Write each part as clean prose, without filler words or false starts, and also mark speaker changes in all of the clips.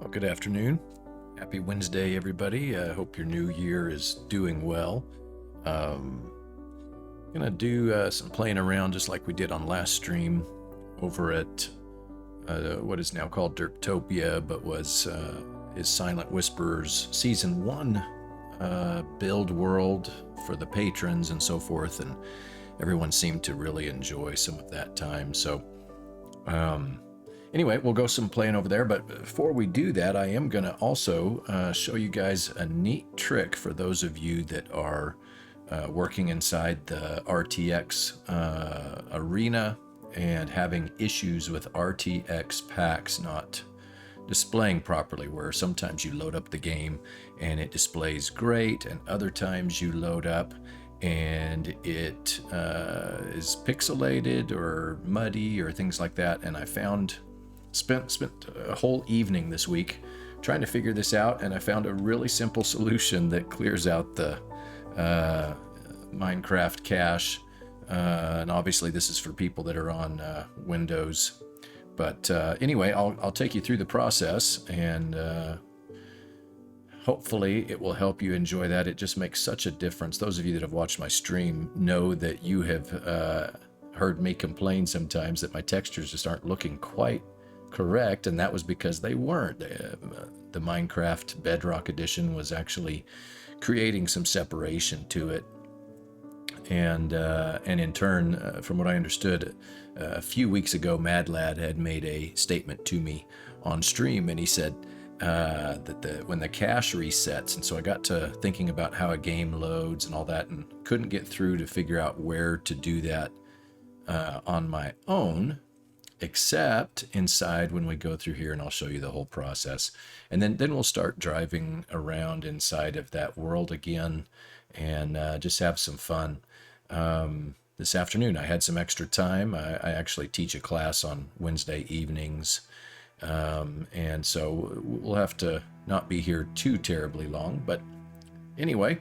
Speaker 1: Well, good afternoon. Happy Wednesday, everybody. I hope your new year is doing well. Gonna do some playing around just like we did on last stream over at what is now called Derptopia, but was is Silentwisperer's Season 1 build world for the patrons and so forth, and everyone seemed to really enjoy some of that time. So anyway, we'll go some playing over there, but before we do that, I am going to also show you guys a neat trick for those of you that are working inside the RTX arena and having issues with RTX packs not displaying properly, where sometimes you load up the game and it displays great, and other times you load up and it is pixelated or muddy or things like that. And I spent a whole evening this week trying to figure this out, and I found a really simple solution that clears out the Minecraft cache. And obviously this is for people that are on Windows. But anyway, I'll take you through the process, and hopefully it will help you enjoy that. It just makes such a difference. Those of you that have watched my stream know that you have heard me complain sometimes that my textures just aren't looking quite correct, and that was because they weren't. The Minecraft Bedrock edition was actually creating some separation to it. And in turn, from what I understood, a few weeks ago, Mad Lad had made a statement to me on stream, and he said that when the cache resets, and so I got to thinking about how a game loads and all that, and couldn't get through to figure out where to do that on my own, except inside when we go through here, and I'll show you the whole process. And then we'll start driving around inside of that world again and just have some fun. This afternoon I had some extra time. I actually teach a class on Wednesday evenings, and so we'll have to not be here too terribly long. But anyway,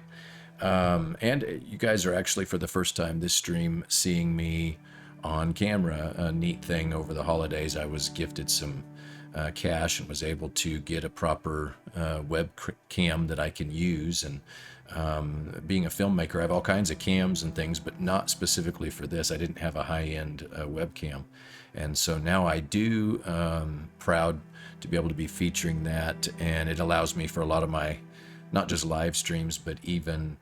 Speaker 1: and you guys are actually for the first time this stream seeing me on camera. A neat thing over the holidays, I was gifted some cash and was able to get a proper webcam that I can use. And being a filmmaker, I have all kinds of cams and things, but not specifically for this. I didn't have a high-end webcam, and so now I do. Proud to be able to be featuring that, and it allows me for a lot of my not just live streams, but even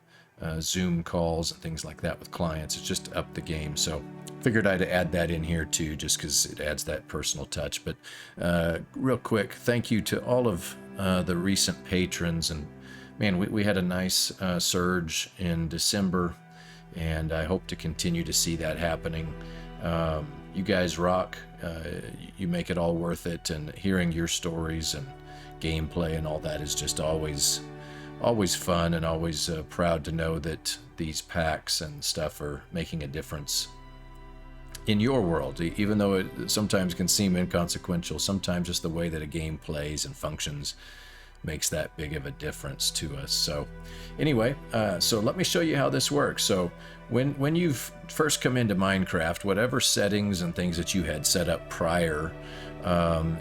Speaker 1: Zoom calls and things like that with clients. It's just up the game. So figured I'd add that in here too, just because it adds that personal touch. But real quick, thank you to all of the recent patrons. And man, we had a nice surge in December, and I hope to continue to see that happening. You guys rock. You make it all worth it, and hearing your stories and gameplay and all that is just always fun, and always proud to know that these packs and stuff are making a difference in your world, even though it sometimes can seem inconsequential. Sometimes just the way that a game plays and functions makes that big of a difference to us. So anyway, so let me show you how this works. So when you first come into Minecraft, whatever settings and things that you had set up prior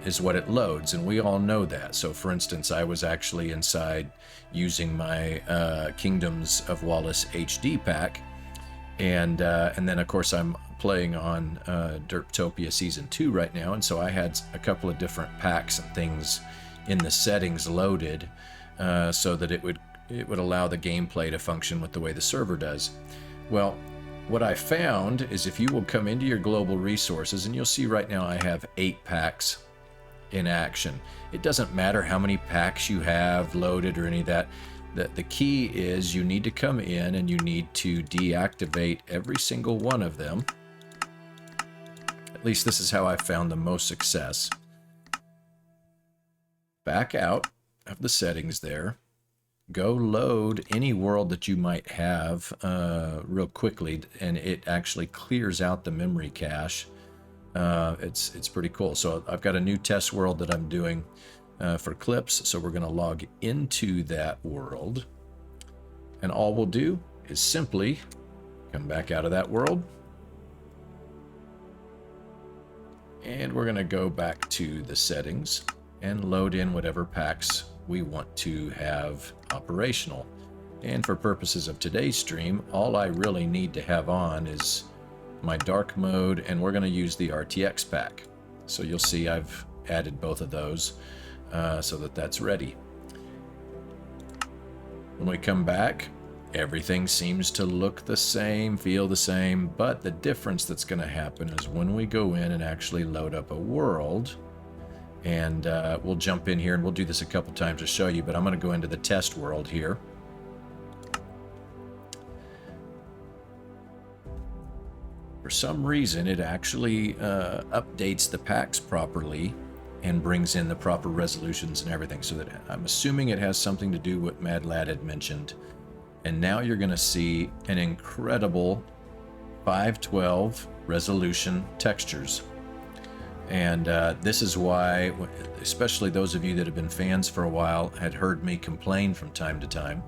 Speaker 1: is what it loads, and we all know that. So for instance, I was actually inside using my Kingdoms of Wallace HD pack, and then of course I'm playing on Derptopia Season 2 right now, and so I had a couple of different packs and things in the settings loaded so that it would allow the gameplay to function with the way the server does. Well, what I found is if you will come into your global resources, and you'll see right now I have 8 packs in action. It doesn't matter how many packs you have loaded or any of that. The key is you need to come in and you need to deactivate every single one of them. At least this is how I found the most success. Back out of the settings there. Go load any world that you might have real quickly, and it actually clears out the memory cache. It's pretty cool. So I've got a new test world that I'm doing for clips, so we're going to log into that world, and all we'll do is simply come back out of that world, and we're going to go back to the settings, and load in whatever packs we want to have operational. And for purposes of today's stream, all I really need to have on is my dark mode, and we're going to use the RTX pack. So you'll see I've added both of those so that that's ready. When we come back, everything seems to look the same, feel the same, but the difference that's going to happen is when we go in and actually load up a world, and we'll jump in here and we'll do this a couple times to show you, but I'm going to go into the test world here. For some reason, it actually updates the packs properly and brings in the proper resolutions and everything. So that I'm assuming it has something to do with what Mad Lad had mentioned. And now you're going to see an incredible 512 resolution textures. And this is why, especially those of you that have been fans for a while, had heard me complain from time to time.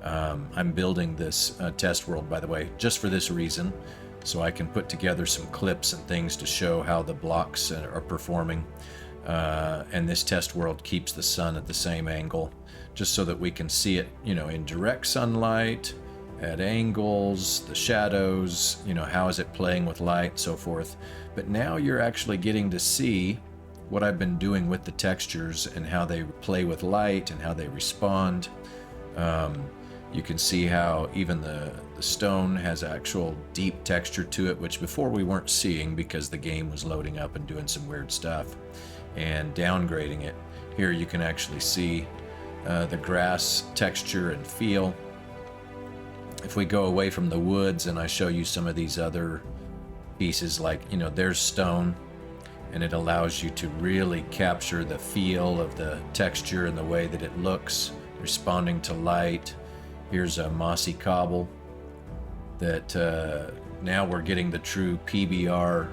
Speaker 1: I'm building this test world, by the way, just for this reason. So I can put together some clips and things to show how the blocks are performing. And this test world keeps the sun at the same angle, just so that we can see it, you know, in direct sunlight, at angles, the shadows, you know, how is it playing with light, so forth. But now you're actually getting to see what I've been doing with the textures and how they play with light and how they respond. You can see how even the stone has actual deep texture to it, which before we weren't seeing because the game was loading up and doing some weird stuff and downgrading it. Here you can actually see the grass texture and feel. If we go away from the woods and I show you some of these other pieces, like, you know, there's stone, and it allows you to really capture the feel of the texture and the way that it looks, responding to light. Here's a mossy cobble that now we're getting the true PBR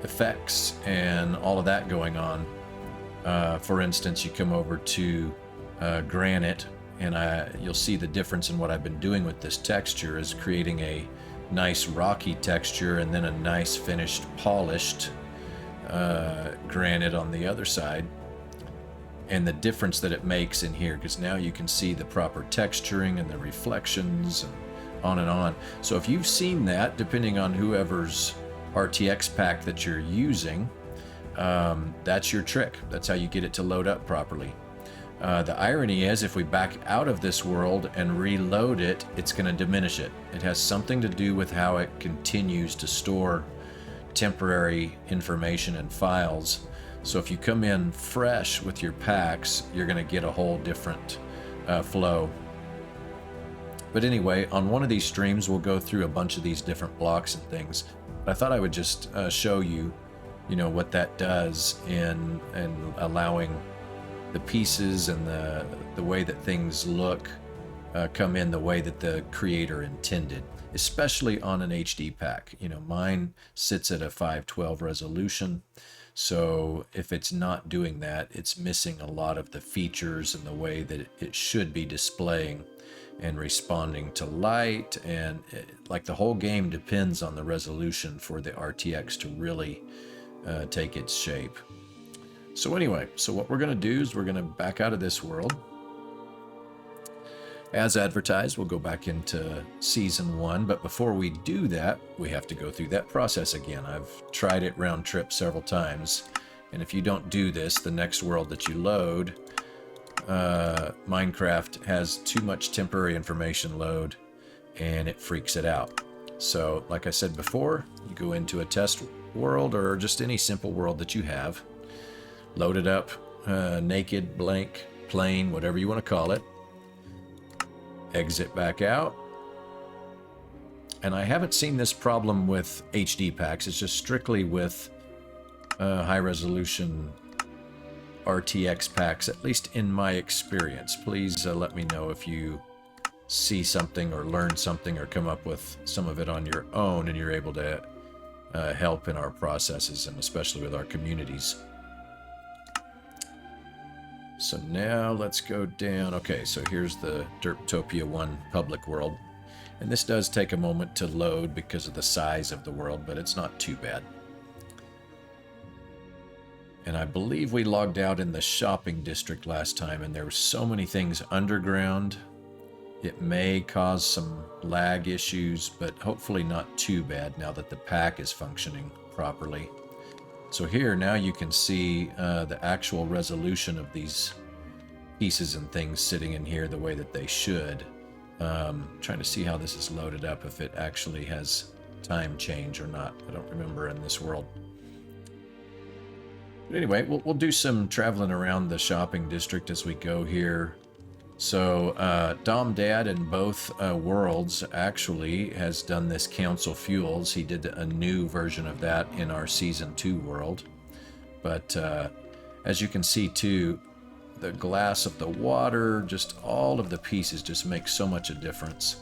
Speaker 1: effects and all of that going on. For instance, you come over to granite, and you'll see the difference in what I've been doing with this texture is creating a nice rocky texture and then a nice finished polished granite on the other side. And the difference that it makes in here, because now you can see the proper texturing and the reflections and on and on. So if you've seen that, depending on whoever's RTX pack that you're using, that's your trick. That's how you get it to load up properly. The irony is, if we back out of this world and reload it, it's going to diminish it. It has something to do with how it continues to store temporary information and files. So if you come in fresh with your packs, you're going to get a whole different flow. But anyway, on one of these streams, we'll go through a bunch of these different blocks and things. But I thought I would just show you, you know, what that does in allowing the pieces and the way that things look come in the way that the creator intended, especially on an HD pack. You know, mine sits at a 512 resolution. So if it's not doing that, it's missing a lot of the features and the way that it should be displaying and responding to light. And like the whole game depends on the resolution for the RTX to really take its shape. So anyway, so what we're going to do is we're going to back out of this world. As advertised, we'll go back into Season 1, but before we do that, we have to go through that process again. I've tried it round trip several times, and if you don't do this, the next world that you load, Minecraft has too much temporary information load, and it freaks it out. So, like I said before, you go into a test world, or just any simple world that you have, load it up, naked, blank, plain, whatever you want to call it. Exit back out. And I haven't seen this problem with HD packs. It's just strictly with high resolution RTX packs, at least in my experience. Please let me know if you see something or learn something or come up with some of it on your own and you're able to help in our processes, and especially with our communities. So now let's go down. Okay, so here's the Derptopia 1 public world. And this does take a moment to load because of the size of the world, but it's not too bad. And I believe we logged out in the shopping district last time, and there were so many things underground. It may cause some lag issues, but hopefully not too bad now that the pack is functioning properly. So here, now you can see the actual resolution of these pieces and things sitting in here the way that they should. Trying to see how this is loaded up, if it actually has time change or not. I don't remember in this world. But anyway, we'll do some traveling around the shopping district as we go here. So Dom Dad in both worlds actually has done this Council Fuels. He did a new version of that in our Season 2 world. But as you can see too, the glass of the water, just all of the pieces just make so much a difference.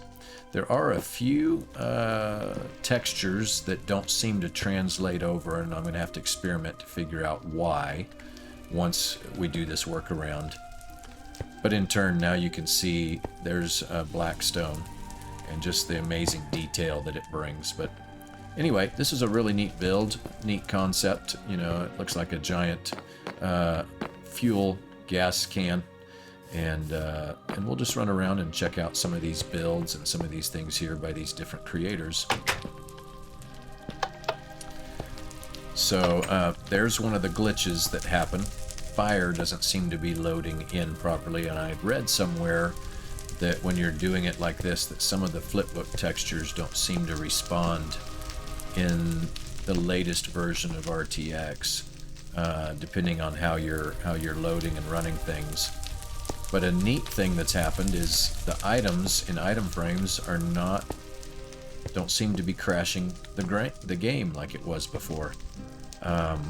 Speaker 1: There are a few textures that don't seem to translate over, and I'm going to have to experiment to figure out why once we do this workaround. But in turn, now you can see there's Blackstone and just the amazing detail that it brings. But anyway, this is a really neat build, neat concept. You know, it looks like a giant fuel gas can. And we'll just run around and check out some of these builds and some of these things here by these different creators. So there's one of the glitches that happen. Fire doesn't seem to be loading in properly, and I read somewhere that when you're doing it like this, that some of the flipbook textures don't seem to respond in the latest version of RTX, depending on how you're loading and running things. But a neat thing that's happened is the items in item frames don't seem to be crashing the game like it was before.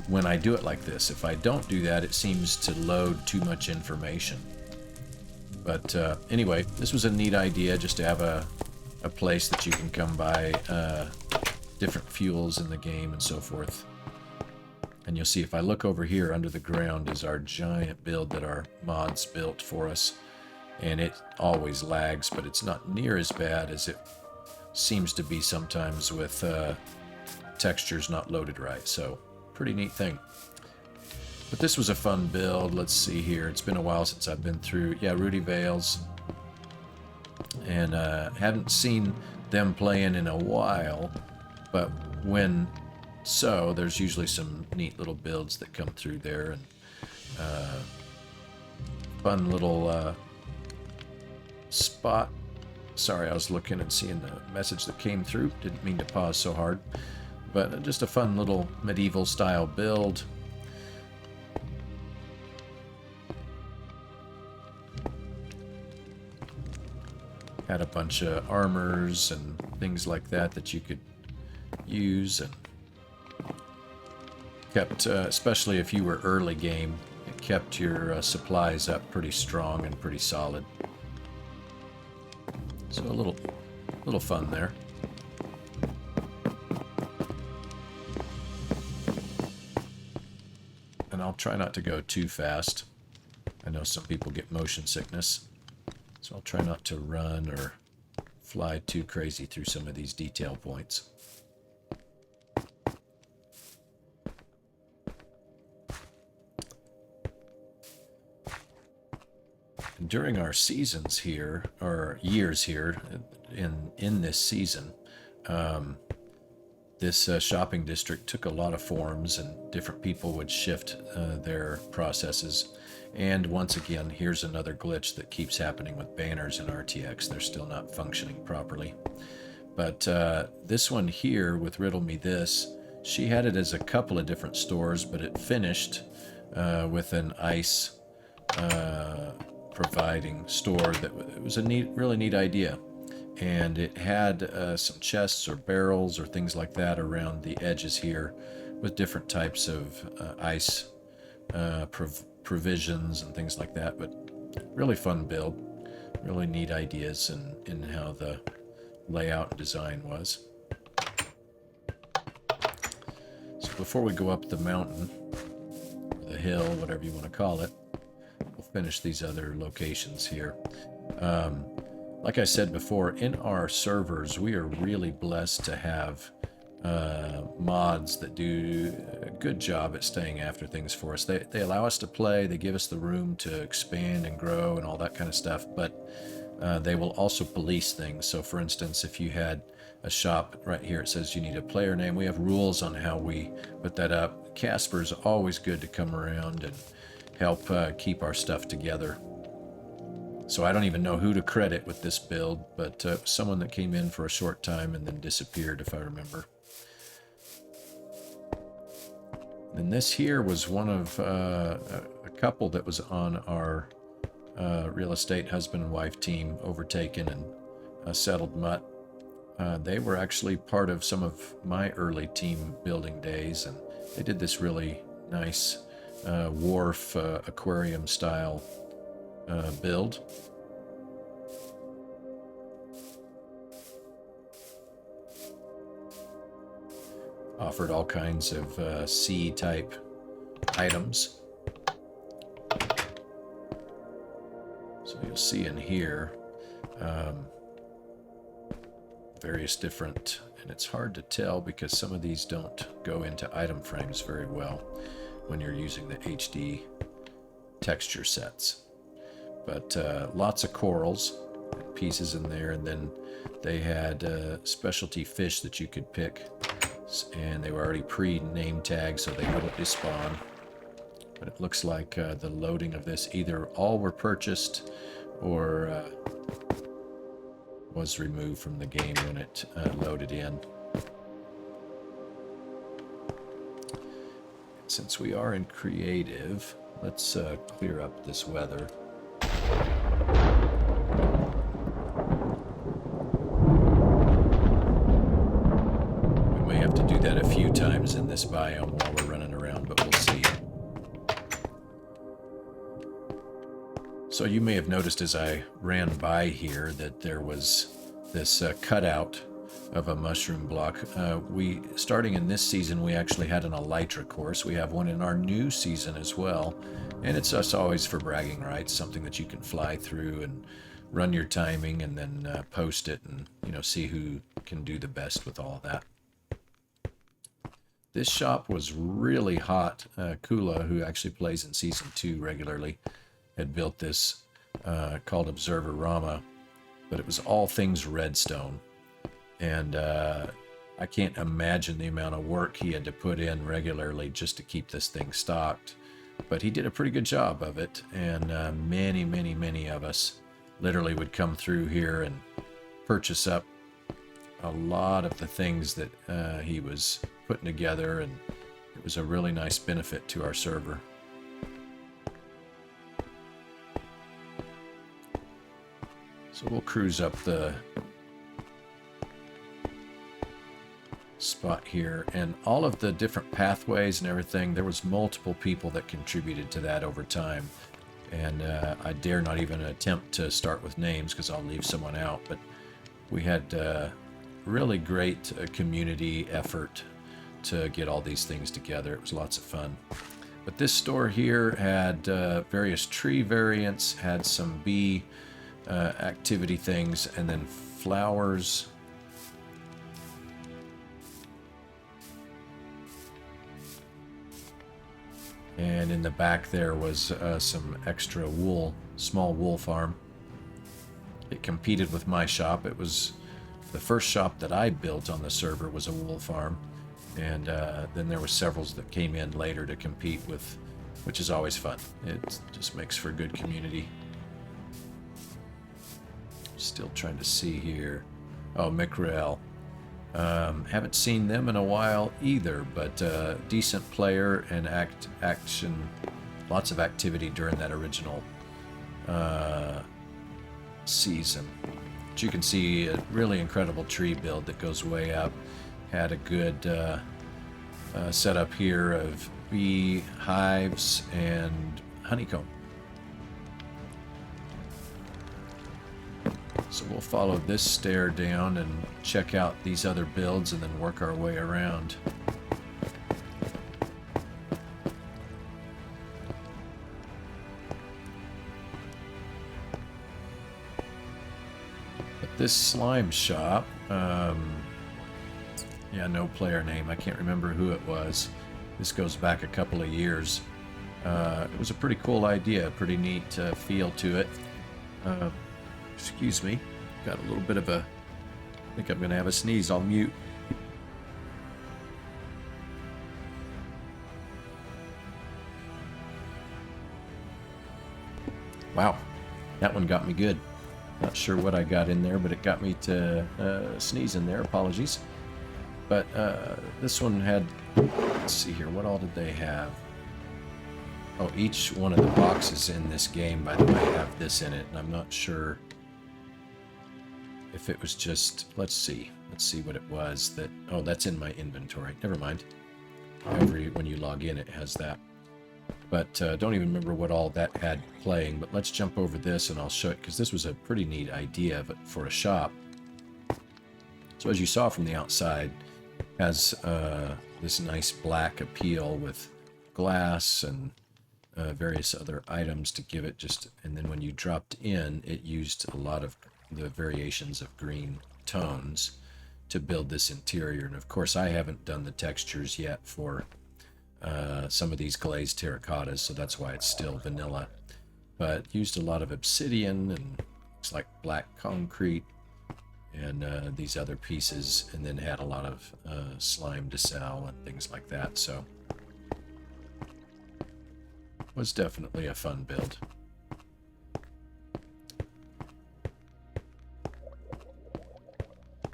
Speaker 1: When I do it like this, if I don't do that, it seems to load too much information. But anyway, this was a neat idea, just to have a place that you can come by different fuels in the game and so forth. And you'll see if I look over here under the ground is our giant build that our mods built for us. And it always lags, but it's not near as bad as it seems to be sometimes with textures not loaded right. So, pretty neat thing. But this was a fun build. Let's see here. It's been a while since I've been through, Rudy Vales. And hadn't seen them playing in a while, but so there's usually some neat little builds that come through there, and fun little spot. Sorry, I was looking and seeing the message that came through. Didn't mean to pause so hard, but just a fun little medieval style build. Had a bunch of armors and things like that you could use, and kept, especially if you were early game, it kept your supplies up pretty strong and pretty solid. So a little fun there. And I'll try not to go too fast. I know some people get motion sickness, so I'll try not to run or fly too crazy through some of these detail points. During our seasons here, or years here, in this season, this shopping district took a lot of forms, and different people would shift their processes. And once again, here's another glitch that keeps happening with banners in RTX. They're still not functioning properly. But this one here with Riddle Me This, she had it as a couple of different stores, but it finished with an ice providing store that it was a really neat idea, and it had some chests or barrels or things like that around the edges here with different types of ice provisions and things like that. But really fun build, really neat ideas in how the layout and design was. So before we go up the mountain, the hill, whatever you want to call it, we'll finish these other locations here. Like I said before, in our servers, we are really blessed to have mods that do a good job at staying after things for us. They allow us to play, they give us the room to expand and grow and all that kind of stuff, but they will also police things. So for instance, if you had a shop right here, it says you need a player name. We have rules on how we put that up. Casper's always good to come around and help keep our stuff together. So I don't even know who to credit with this build, but someone that came in for a short time and then disappeared, if I remember. And this here was one of a couple that was on our real estate husband and wife team, overtaken and settled mutt. They were actually part of some of my early team building days, and they did this really nice wharf aquarium style build. Offered all kinds of sea type items. So you'll see in here various different, and it's hard to tell because some of these don't go into item frames very well when you're using the HD texture sets. But lots of corals pieces in there, and then they had specialty fish that you could pick, and they were already pre-name tagged so they wouldn't despawn. But it looks like the loading of this, either all were purchased or was removed from the game when it loaded in. Since we are in creative, let's clear up this weather. We may have to do that a few times in this biome while we're running around, but we'll see. So you may have noticed as I ran by here that there was this cutout of a mushroom block. Starting in this season, we actually had an elytra course. We have one in our new season as well, and it's just always for bragging rights, something that you can fly through and run your timing and then post it and see who can do the best with all that. This shop was really hot. Kula, who actually plays in season 2 regularly, had built this called Observer Rama, but it was all things redstone. And I can't imagine the amount of work he had to put in regularly just to keep this thing stocked. But he did a pretty good job of it, and many of us literally would come through here and purchase up a lot of the things that he was putting together, and it was a really nice benefit to our server. So we'll cruise up the spot here, and all of the different pathways and everything, there was multiple people that contributed to that over time, and I dare not even attempt to start with names because I'll leave someone out, but we had really great community effort to get all these things together. It was lots of fun. But this store here had various tree variants, had some bee activity things, and then flowers. And in the back there was some extra wool, small wool farm. It competed with my shop. It was the first shop that I built on the server was a wool farm. And then there were several that came in later to compete with, which is always fun. It just makes for a good community. Still trying to see here. Oh, Mikrael. Haven't seen them in a while either, but decent player and action, lots of activity during that original season. But you can see a really incredible tree build that goes way up. Had a good setup here of bee hives and honeycomb. So we'll follow this stair down and check out these other builds and then work our way around. But this slime shop, Yeah, no player name. I can't remember who it was. This goes back a couple of years. It was a pretty cool idea, pretty neat feel to it. Excuse me. Got a little bit of a... I think I'm going to have a sneeze. I'll mute. Wow, that one got me good. Not sure what I got in there, but it got me to sneeze in there. Apologies. But this one had... Let's see here. What all did they have? Oh, each one of the boxes in this game, by the way, have this in it. And I'm not sure if it was just... Let's see. Let's see what it was that... Oh, that's in my inventory. Never mind. When you log in, it has that. But don't even remember what all that had playing. But let's jump over this and I'll show it, because this was a pretty neat idea for a shop. So as you saw from the outside, it has this nice black appeal with glass and various other items to give it just... And then when you dropped in, it used a lot of the variations of green tones to build this interior. And of course, I haven't done the textures yet for some of these glazed terracottas, so that's why it's still vanilla. But used a lot of obsidian and looks like black concrete and these other pieces, and then had a lot of slime desal and things like that. So it was definitely a fun build.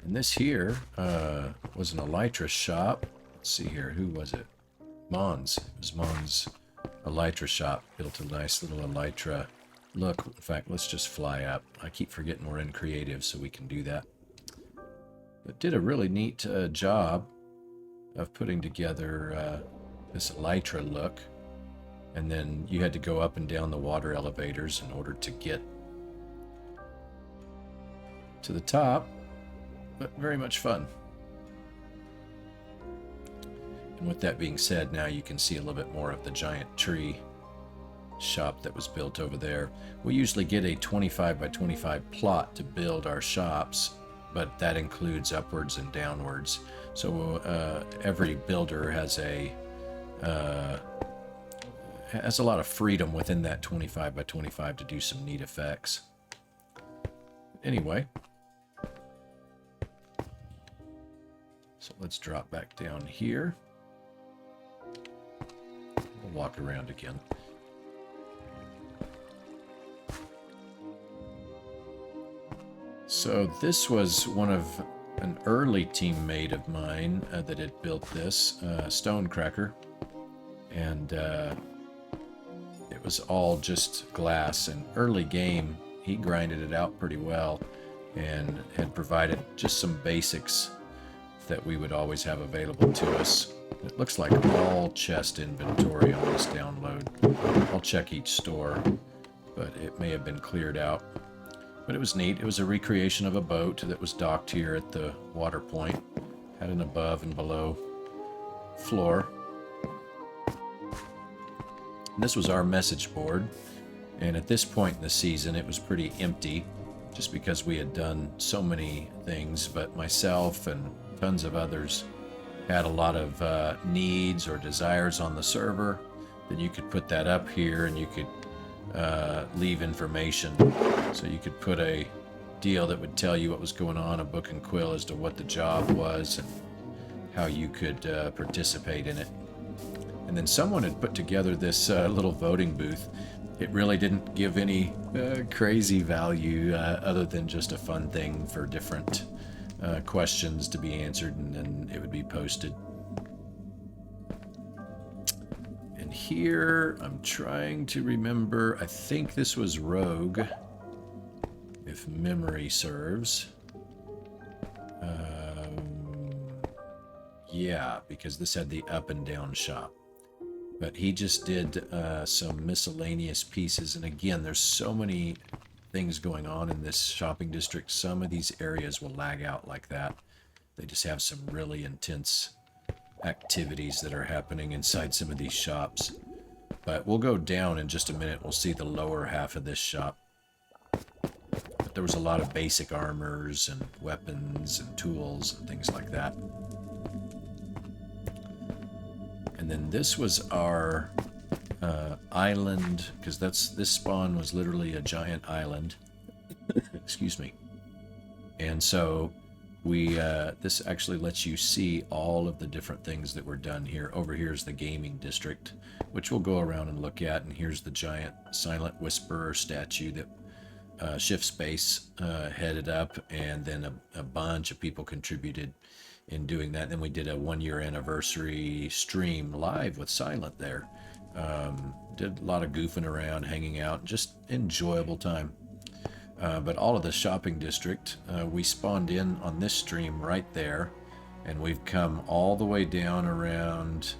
Speaker 1: And this here was an elytra shop. Let's see here, who was it? Mons. It was Mons' elytra shop. Built a nice little elytra look. In fact, let's just fly up. I keep forgetting we're in creative, so we can do that. It did a really neat job of putting together this elytra look. And then you had to go up and down the water elevators in order to get to the top. But very much fun. And with that being said, now you can see a little bit more of the giant tree shop that was built over there. We usually get a 25 by 25 plot to build our shops, but that includes upwards and downwards. So every builder has a lot of freedom within that 25 by 25 to do some neat effects. Anyway, so let's drop back down here. We'll walk around again. So this was an early teammate of mine that had built this, Stonecracker. And it was all just glass. And early game, he grinded it out pretty well and had provided just some basics that we would always have available to us. It looks like all chest inventory on this download. I'll check each store, but it may have been cleared out. But it was neat. It was a recreation of a boat that was docked here at the water point. Had an above and below floor. And this was our message board. And at this point in the season, it was pretty empty, just because we had done so many things. But myself and tons of others had a lot of needs or desires on the server. Then you could put that up here, and you could leave information. So you could put a deal that would tell you what was going on, a book and quill as to what the job was and how you could participate in it. And then someone had put together this little voting booth. It really didn't give any crazy value other than just a fun thing for different questions to be answered, and then it would be posted. And here, I'm trying to remember, I think this was Rogue, if memory serves. Yeah, because this had the up and down shop. But he just did some miscellaneous pieces, and again, there's so many things going on in this shopping district. Some of these areas will lag out like that. They just have some really intense activities that are happening inside some of these shops. But we'll go down in just a minute. We'll see the lower half of this shop. But there was a lot of basic armors and weapons and tools and things like that. And then this was our island, because this spawn was literally a giant island. Excuse me. And so we this actually lets you see all of the different things that were done here. Over here is the gaming district, which we'll go around and look at. And here's the giant Silentwisperer statue that Shift Space headed up, and then a bunch of people contributed in doing that. Then we did a 1-year anniversary stream live with Silent there. Did a lot of goofing around, hanging out, just enjoyable time. But all of the shopping district, we spawned in on this stream right there, and we've come all the way down around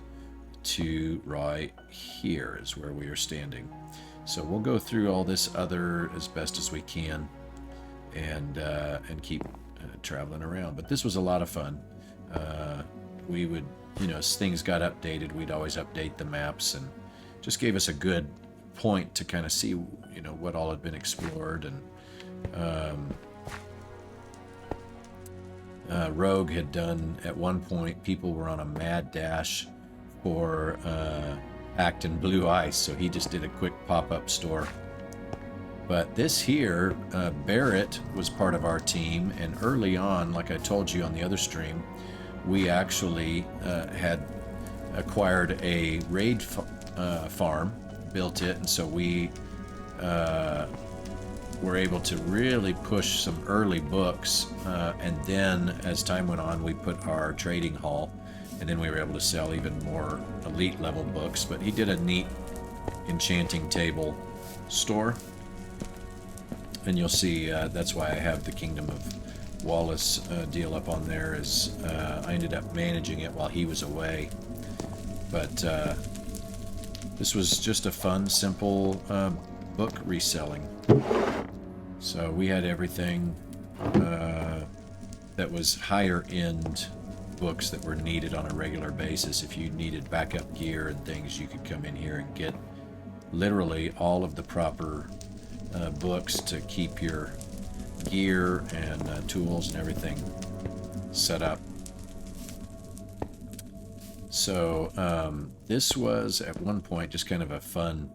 Speaker 1: to right here is where we are standing. So we'll go through all this other as best as we can, and keep traveling around. But this was a lot of fun. We would, as things got updated, we'd always update the maps, and just gave us a good point to kind of see, what all had been explored. And Rogue had done at one point, people were on a mad dash for Acton Blue Ice, so he just did a quick pop-up store. But this here, Barrett was part of our team, and early on, like I told you on the other stream, we actually had acquired a raid farm, built it, and so we were able to really push some early books, and then as time went on, we put our trading hall, and then we were able to sell even more elite level books. But he did a neat enchanting table store, and you'll see that's why I have the Kingdom of Wallace deal up on there, is I ended up managing it while he was away. But this was just a fun, simple book reselling. So we had everything that was higher end books that were needed on a regular basis. If you needed backup gear and things, you could come in here and get literally all of the proper books to keep your gear and tools and everything set up. So this was at one point just kind of a fun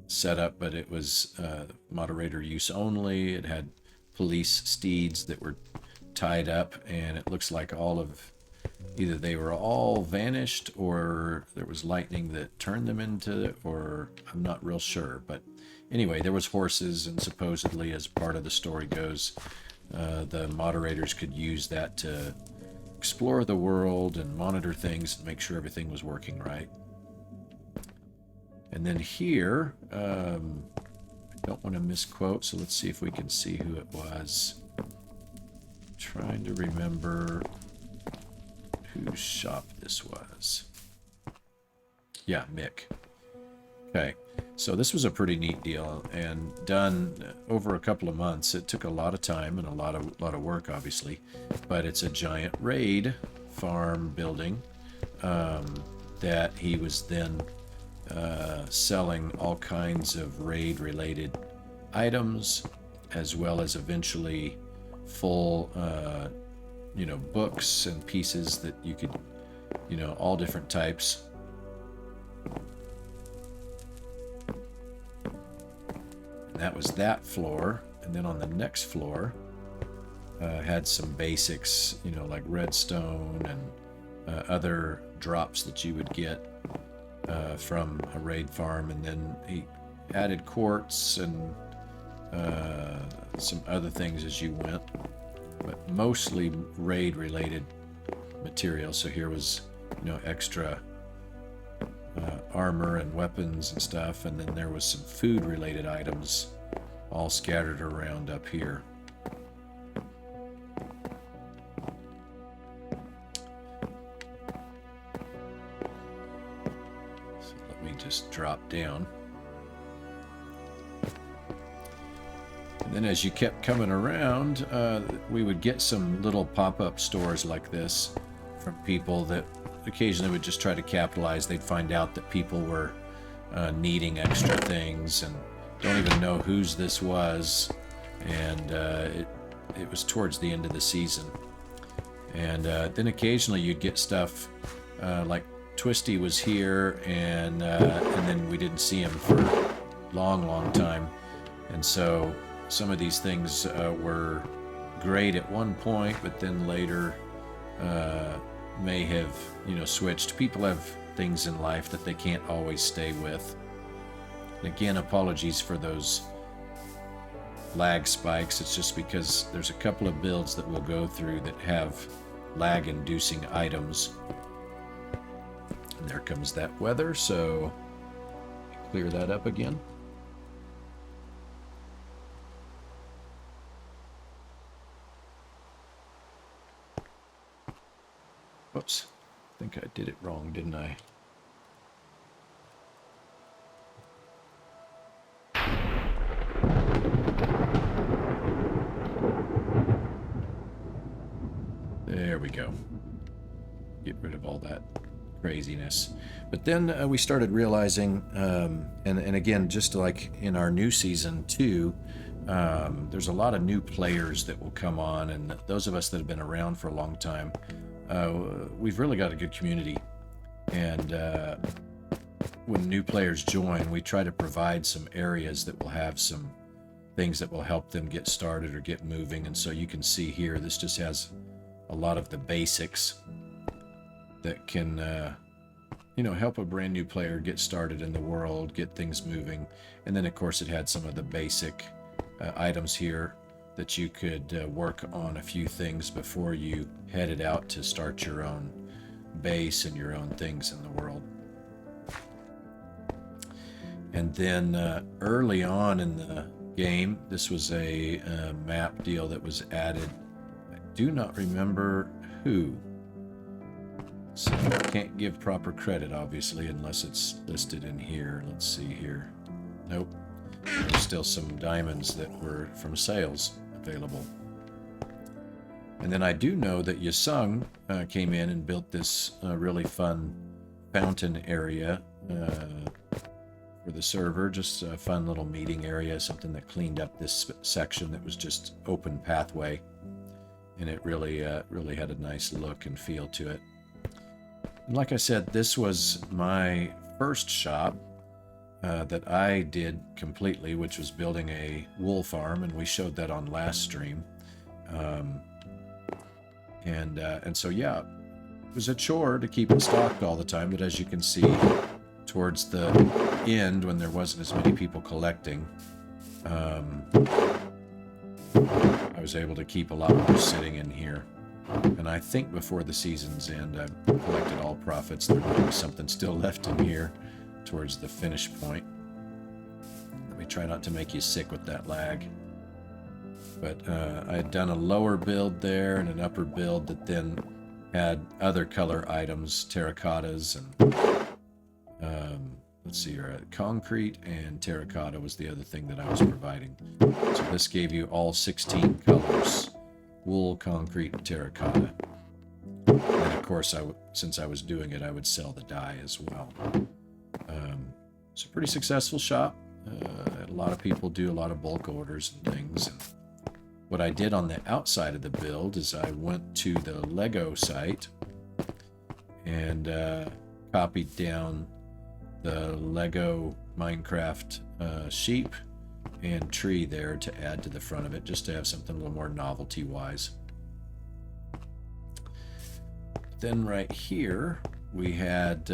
Speaker 1: setup, but it was moderator use only. It had police steeds that were tied up, and it looks like all of, either they were all vanished or there was lightning that turned them into it, or I'm not real sure. But anyway, there was horses, and supposedly, as part of the story goes, the moderators could use that to explore the world and monitor things and make sure everything was working right. And then here, I don't want to misquote, so let's see if we can see who it was. Trying to remember whose shop this was. Yeah, Mick. Okay, so this was a pretty neat deal, and done over a couple of months. It took a lot of time and a lot of work, obviously, but it's a giant raid farm building that he was then selling all kinds of raid related items, as well as eventually full books and pieces that you could, all different types. And that was that floor. And then on the next floor had some basics, like redstone and other drops that you would get from a raid farm. And then he added quartz and some other things as you went, but mostly raid related material. So here was extra armor and weapons and stuff, and then there was some food related items all scattered around up here. So let me just drop down. And then as you kept coming around, we would get some little pop-up stores like this from people that occasionally would just try to capitalize. They'd find out that people were needing extra things and don't even know whose this was. And it was towards the end of the season. And then occasionally you'd get stuff like Twisty was here, and then we didn't see him for a long time. And so some of these things were great at one point, but then later may have, switched. People have things in life that they can't always stay with. And again, apologies for those lag spikes. It's just because there's a couple of builds that we'll go through that have lag-inducing items. And there comes that weather, so clear that up again. Whoops, I think I did it wrong, didn't I? There we go. Get rid of all that craziness. But then we started realizing, and again, just like in our new season too, there's a lot of new players that will come on, and those of us that have been around for a long time, we've really got a good community. And when new players join, we try to provide some areas that will have some things that will help them get started or get moving. And so you can see here, this just has a lot of the basics that can help a brand new player get started in the world, get things moving. And then of course it had some of the basic items here that you could work on a few things before you headed out to start your own base and your own things in the world. And then early on in the game, this was a map deal that was added. I do not remember who, so I can't give proper credit obviously unless it's listed in here. Let's see here. Nope. There's still some diamonds that were from sales available. And then I do know that Yasung came in and built this really fun fountain area for the server. Just a fun little meeting area, something that cleaned up this section that was just open pathway. And it really had a nice look and feel to it. And like I said, this was my first shop that I did completely, which was building a wool farm, and we showed that on last stream. And so yeah, it was a chore to keep it stocked all the time, but as you can see towards the end, when there wasn't as many people collecting, I was able to keep a lot more sitting in here. And I think before the season's end, I collected all profits. There might be something still left in here towards the finish point. Let me try not to make you sick with that lag. But I had done a lower build there and an upper build that then had other color items, terracottas, and let's see here, concrete and terracotta was the other thing that I was providing. So this gave you all 16 colors: wool, concrete, and terracotta. And of course, since I was doing it, I would sell the dye as well. It's a pretty successful shop. A lot of people do a lot of bulk orders and things. And what I did on the outside of the build is I went to the Lego site and copied down the Lego Minecraft sheep and tree there to add to the front of it, just to have something a little more novelty-wise. Then right here we had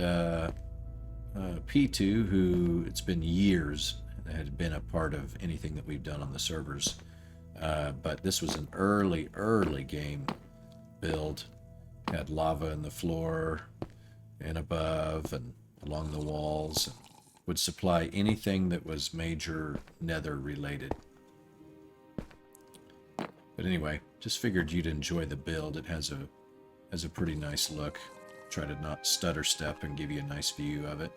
Speaker 1: P2, who it's been years had been a part of anything that we've done on the servers, but this was an early game build. Had lava in the floor and above and along the walls, and would supply anything that was major nether related. But anyway, just figured you'd enjoy the build. It has a pretty nice look. Try to not stutter step and give you a nice view of it.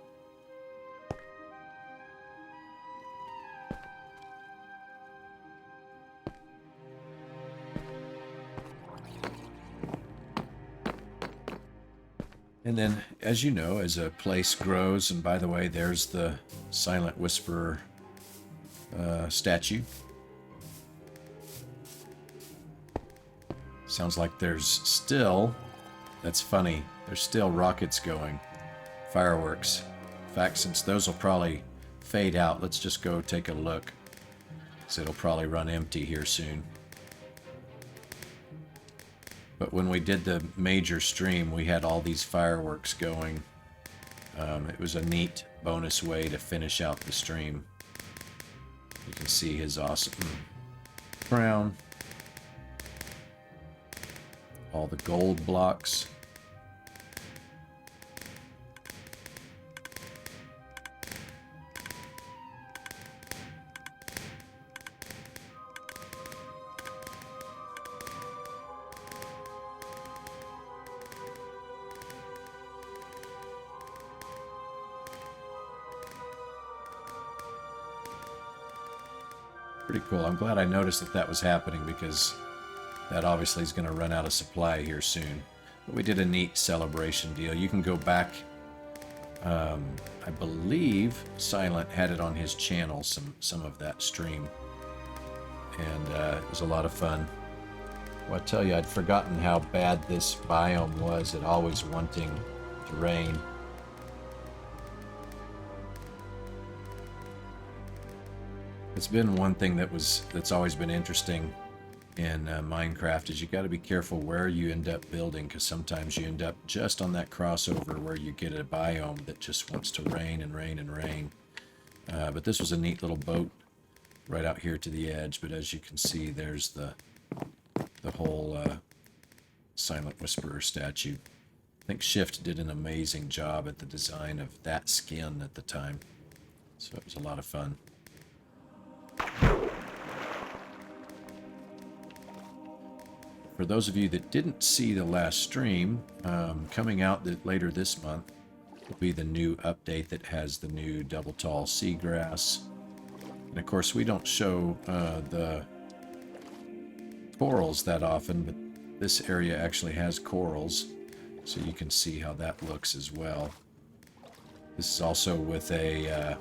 Speaker 1: And then, as you know, as a place grows, and by the way, there's the Silentwisperer statue. Sounds like there's still, that's funny, there's still rockets going. fireworks. In fact, since those will probably fade out, let's just go take a look. So it'll probably run empty here soon. But when we did the major stream, we had all these fireworks going. It was a neat bonus way to finish out the stream. You can see his awesome crown. All the gold blocks. Pretty cool. I'm glad I noticed that that was happening, because that obviously is going to run out of supply here soon. But we did a neat celebration deal. You can go back. I believe Silent had it on his channel, some of that stream. And it was a lot of fun. Well, I tell you, I'd forgotten how bad this biome was at always wanting to rain. It's been one thing that's always been interesting in Minecraft, is you got to be careful where you end up building, because sometimes you end up just on that crossover where you get a biome that just wants to rain and rain and rain. But this was a neat little boat right out here to the edge. But as you can see, there's the whole Silentwisperer statue. I think Shift did an amazing job at the design of that skin at the time, so it was a lot of fun. For those of you that didn't see the last stream, coming out later this month will be the new update that has the new double tall seagrass. And of course, we don't show the corals that often, but this area actually has corals, so you can see how that looks as well. This is also with a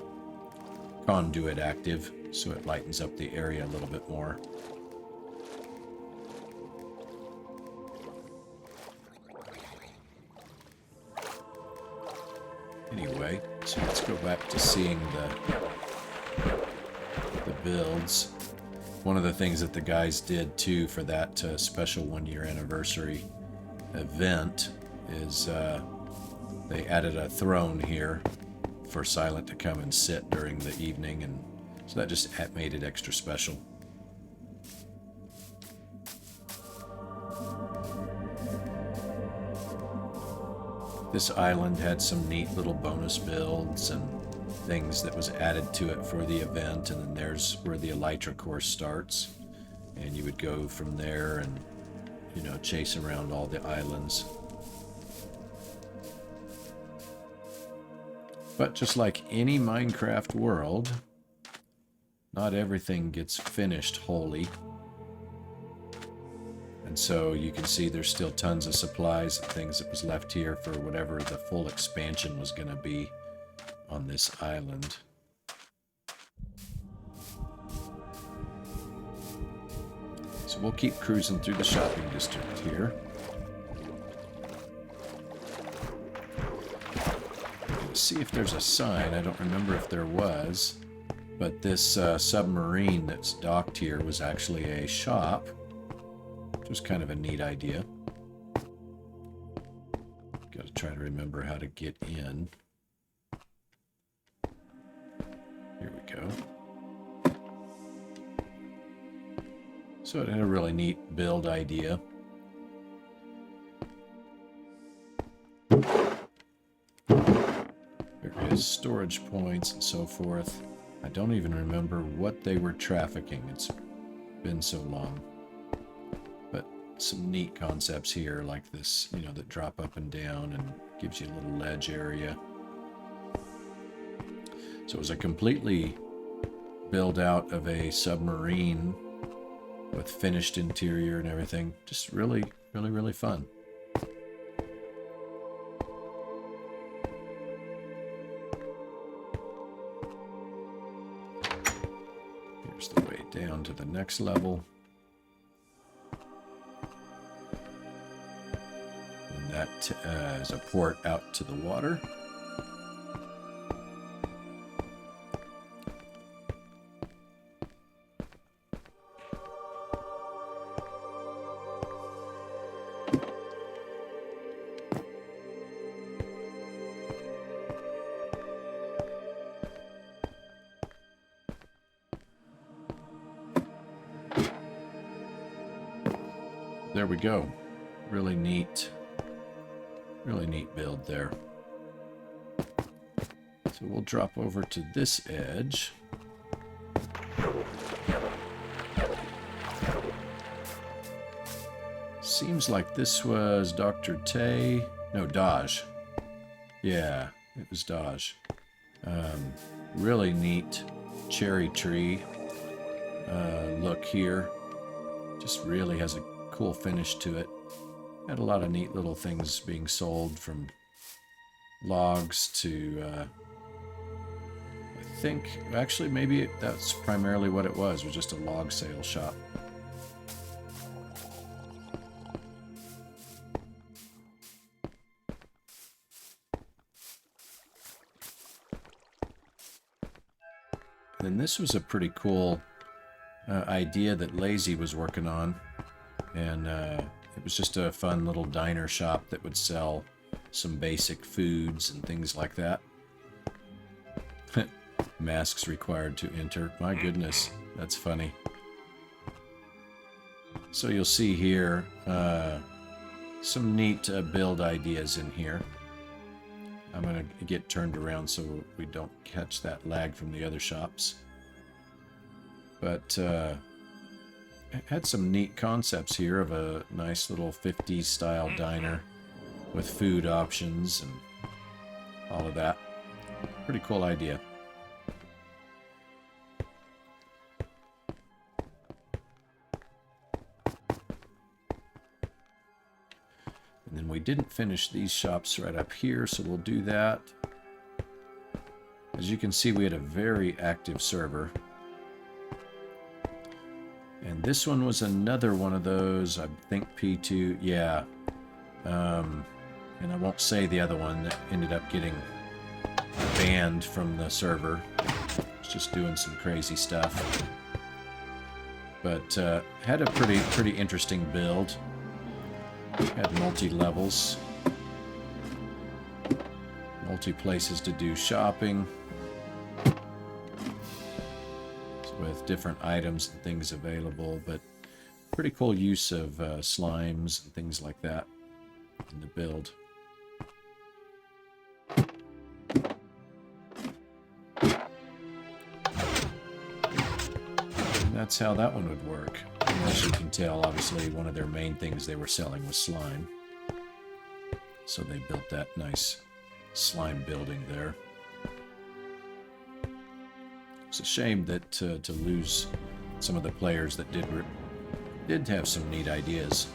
Speaker 1: conduit active, so it lightens up the area a little bit more. Anyway, so let's go back to seeing the builds. One of the things that the guys did too for that special 1-year anniversary event is they added a throne here for Silent to come and sit during the evening, and so that just made it extra special. This island had some neat little bonus builds and things that was added to it for the event, and then there's where the Elytra course starts, and you would go from there and, you know, chase around all the islands. But just like any Minecraft world, not everything gets finished wholly. And so you can see there's still tons of supplies and things that was left here for whatever the full expansion was going to be on this island. So we'll keep cruising through the shopping district here. Let's see if there's a sign. I don't remember if there was, but this submarine that's docked here was actually a shop, which was kind of a neat idea. Got to try to remember how to get in. Here we go. So it had a really neat build idea. There is storage points and so forth. I don't even remember what they were trafficking. It's been so long. But some neat concepts here, like this, you know, that drop up and down and gives you a little ledge area. So it was a completely build out of a submarine with finished interior and everything. Just really, really, really fun. Here's the way down to the next level. And that is a port out to the water. there we go. Really neat build there. So we'll drop over to this edge. Seems like this was Dr. Tay. No, Dodge. Yeah, it was Dodge. Really neat cherry tree look here. Just really has a cool finish to it. Had a lot of neat little things being sold, from logs to I think actually maybe that's primarily what it was just a log sale shop. And this was a pretty cool idea that Lazy was working on, and it was just a fun little diner shop that would sell some basic foods and things like that. Masks required to enter. My goodness, that's funny. So you'll see here some neat build ideas in here. I'm going to get turned around so we don't catch that lag from the other shops. But had some neat concepts here of a nice little 50s style diner with food options and all of that. Pretty cool idea. And then we didn't finish these shops right up here, so we'll do that. As you can see, we had a very active server. And this one was another one of those, I think P2, yeah. And I won't say the other one that ended up getting banned from the server. It's just doing some crazy stuff. But had a pretty interesting build. Had multi-levels, multi-places to do shopping, with different items and things available, but pretty cool use of slimes and things like that in the build. And that's how that one would work. And as you can tell, obviously one of their main things they were selling was slime. So they built that nice slime building there. It's a shame that to lose some of the players that did have some neat ideas.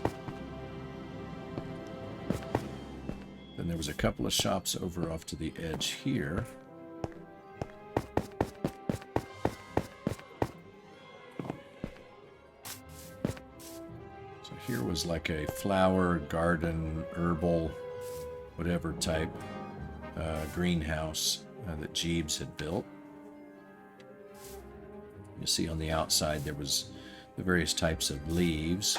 Speaker 1: Then there was a couple of shops over off to the edge here. So here was like a flower, garden, herbal, whatever type greenhouse that Jeeves had built. You see on the outside there was the various types of leaves.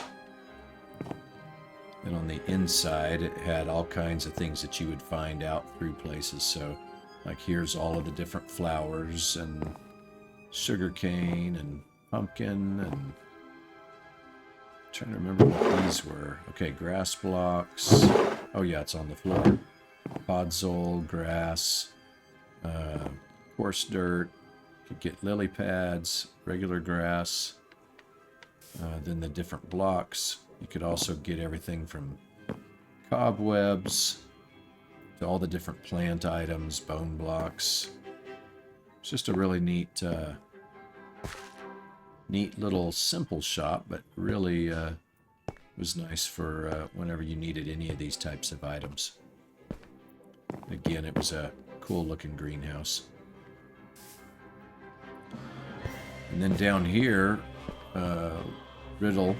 Speaker 1: And on the inside it had all kinds of things that you would find out through places. So like here's all of the different flowers and sugarcane and pumpkin, and I'm trying to remember what these were. Okay, grass blocks. Oh yeah, it's on the floor. Podzol, grass, coarse dirt. Could get lily pads, regular grass, then the different blocks. You could also get everything from cobwebs to all the different plant items, bone blocks. It's just a really neat little simple shop, but really was nice for whenever you needed any of these types of items. Again, it was a cool looking greenhouse. And then down here, Riddle,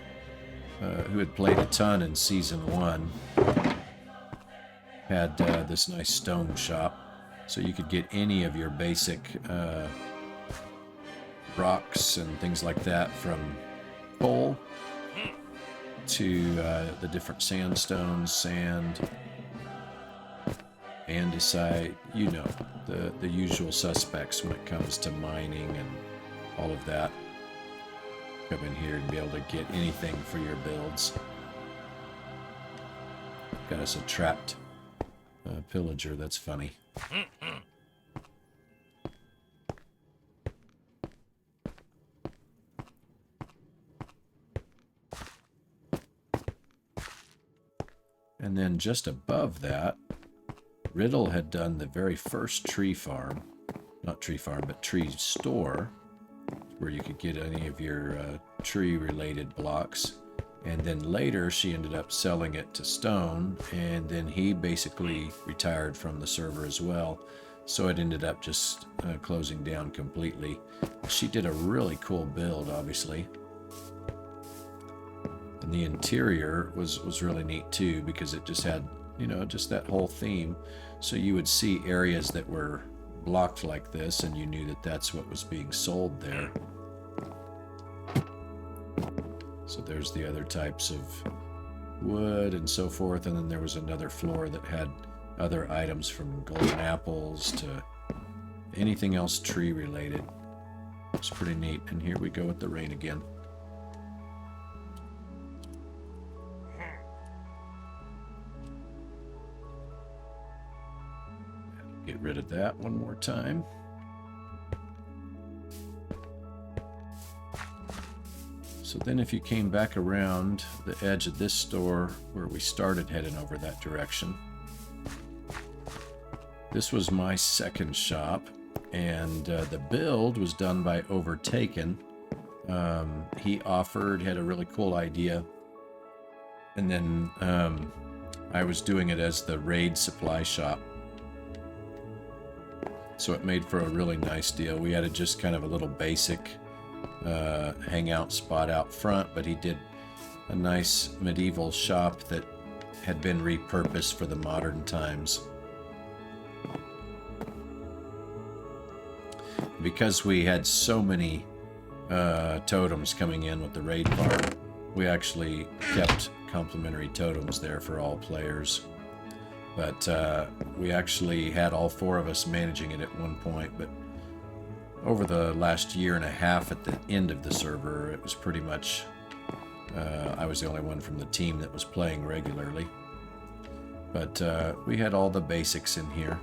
Speaker 1: who had played a ton in Season 1, had this nice stone shop. So you could get any of your basic rocks and things like that, from coal to the different sandstones, sand, andesite, you know, the usual suspects when it comes to mining and all of that. Come in here and be able to get anything for your builds. got us a trapped pillager. That's funny. And then just above that, Riddle had done the very first tree farm. Not tree farm, but tree store, where you could get any of your tree-related blocks. And then later, she ended up selling it to Stone, and then he basically retired from the server as well. So it ended up just closing down completely. She did a really cool build, obviously. And the interior was really neat too, because it just had, you know, just that whole theme. So you would see areas that were blocked like this, and you knew that that's what was being sold there. So there's the other types of wood and so forth, and then there was another floor that had other items from golden apples to anything else tree related. It's pretty neat. And here we go with the rain again. Get rid of that one more time. So then if you came back around the edge of this store where we started heading over that direction, this was my second shop, and the build was done by Overtaken. He offered, had a really cool idea, and then I was doing it as the raid supply shop. So it made for a really nice deal. We had just kind of a little basic hangout spot out front, but he did a nice medieval shop that had been repurposed for the modern times. Because we had so many totems coming in with the raid farm, we actually kept complimentary totems there for all players. But we actually had all four of us managing it at one point, but over the last year and a half at the end of the server, it was pretty much, I was the only one from the team that was playing regularly. But we had all the basics in here.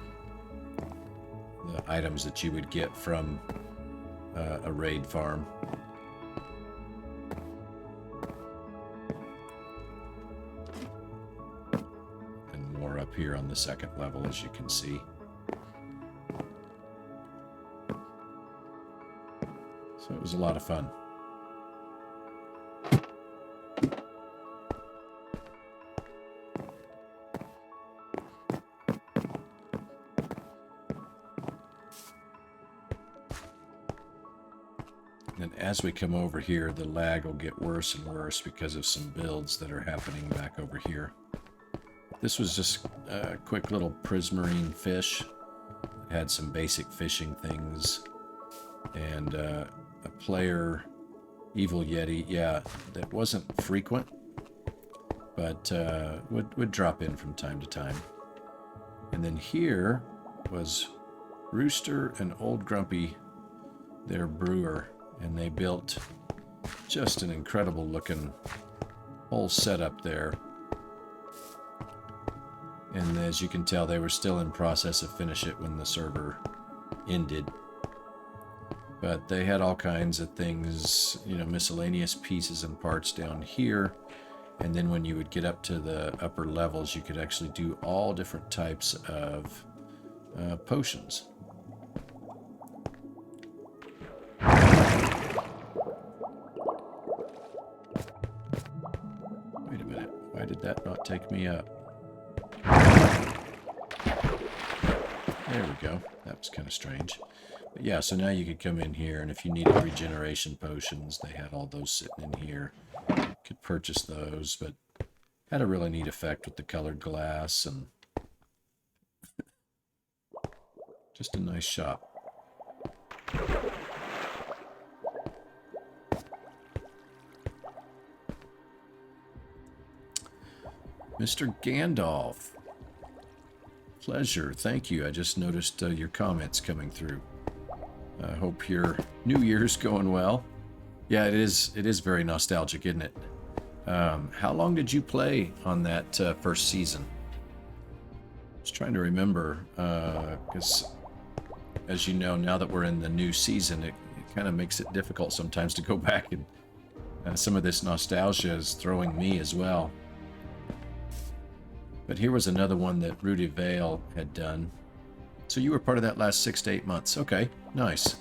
Speaker 1: The items that you would get from a raid farm. And more up here on the second level, as you can see. So it was a lot of fun. And as we come over here, the lag will get worse and worse because of some builds that are happening back over here. This was just a quick little prismarine fish. It had some basic fishing things. And a player, Evil Yeti, yeah, that wasn't frequent, but would drop in from time to time. And then here was Rooster and Old Grumpy, their brewer, and they built just an incredible looking whole setup there. And as you can tell, they were still in process of finish it when the server ended. But they had all kinds of things, you know, miscellaneous pieces and parts down here. And then when you would get up to the upper levels, you could actually do all different types of potions. Wait a minute, why did that not take me up? There we go, that was kind of strange. But yeah, so now you could come in here, and if you needed regeneration potions, they had all those sitting in here. You could purchase those, but had a really neat effect with the colored glass, and just a nice shop. Mr. Gandalf. Pleasure, thank you. I just noticed your comments coming through. I hope your New Year's going well. Yeah, it is very nostalgic, isn't it? How long did you play on that first season? was trying to remember, because as you know, now that we're in the new season, it kind of makes it difficult sometimes to go back, and some of this nostalgia is throwing me as well. But here was another one that Rudy Vale had done. So you were part of that last 6 to 8 months. Okay, nice.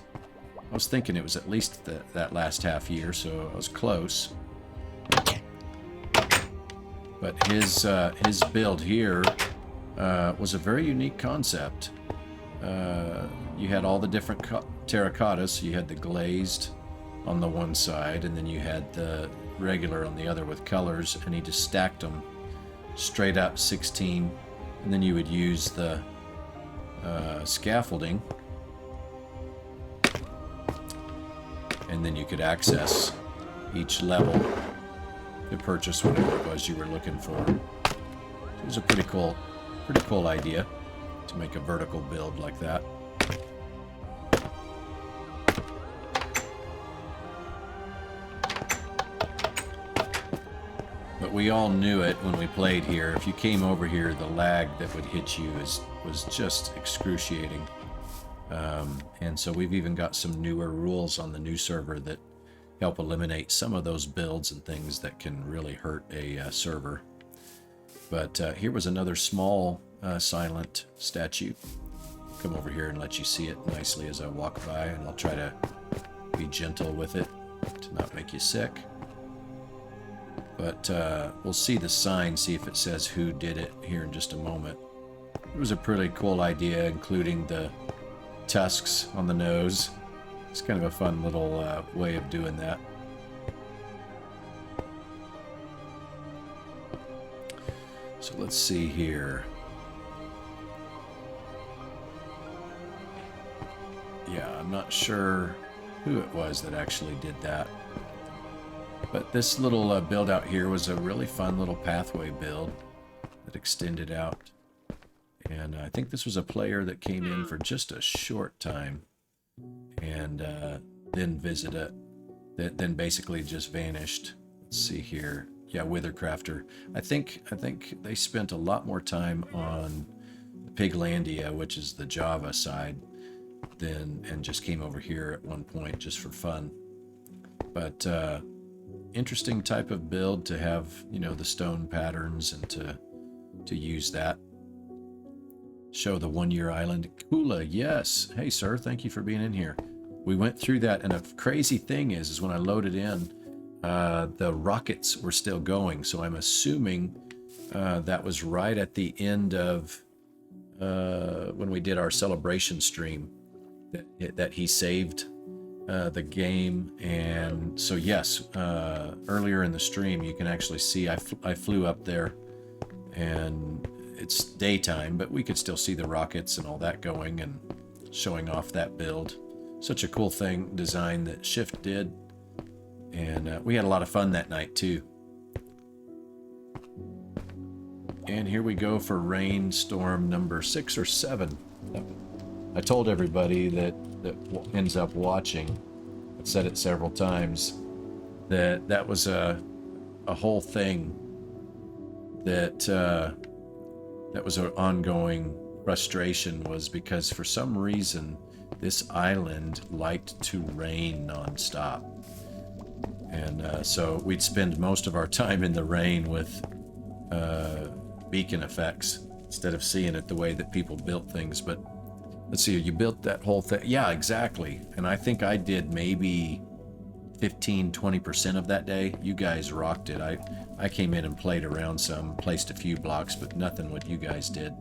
Speaker 1: I was thinking it was at least that last half year, so I was close. But his build here was a very unique concept. You had all the different terracottas. So you had the glazed on the one side, and then you had the regular on the other with colors, and he just stacked them straight up 16, and then you would use the scaffolding, and then you could access each level to purchase whatever it was you were looking for. It was a pretty cool idea to make a vertical build like that. But we all knew it when we played here. If you came over here, the lag that would hit you was just excruciating. And so we've even got some newer rules on the new server that help eliminate some of those builds and things that can really hurt a server. But here was another small silent statue. Come over here and let you see it nicely as I walk by, and I'll try to be gentle with it to not make you sick. But we'll see the sign, see if it says who did it here in just a moment. It was a pretty cool idea, including the tusks on the nose. It's kind of a fun little way of doing that. So let's see here. Yeah, I'm not sure who it was that actually did that. But this little build out here was a really fun little pathway build that extended out. And I think this was a player that came in for just a short time and then visited, then basically just vanished. Let's see here. Yeah, Withercrafter. I think they spent a lot more time on Piglandia, which is the Java side, and just came over here at one point just for fun. But interesting type of build to have, you know, the stone patterns and to use that. Show the 1 year island. Kula, yes. Hey sir, thank you for being in here. We went through that, and a crazy thing is when I loaded in, the rockets were still going, so I'm assuming that was right at the end of when we did our celebration stream that he saved the game. And so yes, earlier in the stream you can actually see I flew up there, and it's daytime, but we could still see the rockets and all that going and showing off that build. Such a cool design that Shift did, and we had a lot of fun that night too. And here we go for rainstorm number 6 or 7. I told everybody that ends up watching, I've said it several times, that was a whole thing that was an ongoing frustration, was because for some reason this island liked to rain nonstop. And so we'd spend most of our time in the rain with beacon effects instead of seeing it the way that people built things. But let's see, you built that whole thing. Yeah, exactly. And I think I did maybe 15-20% of that day. You guys rocked it. I came in and played around some, placed a few blocks, but nothing what you guys did.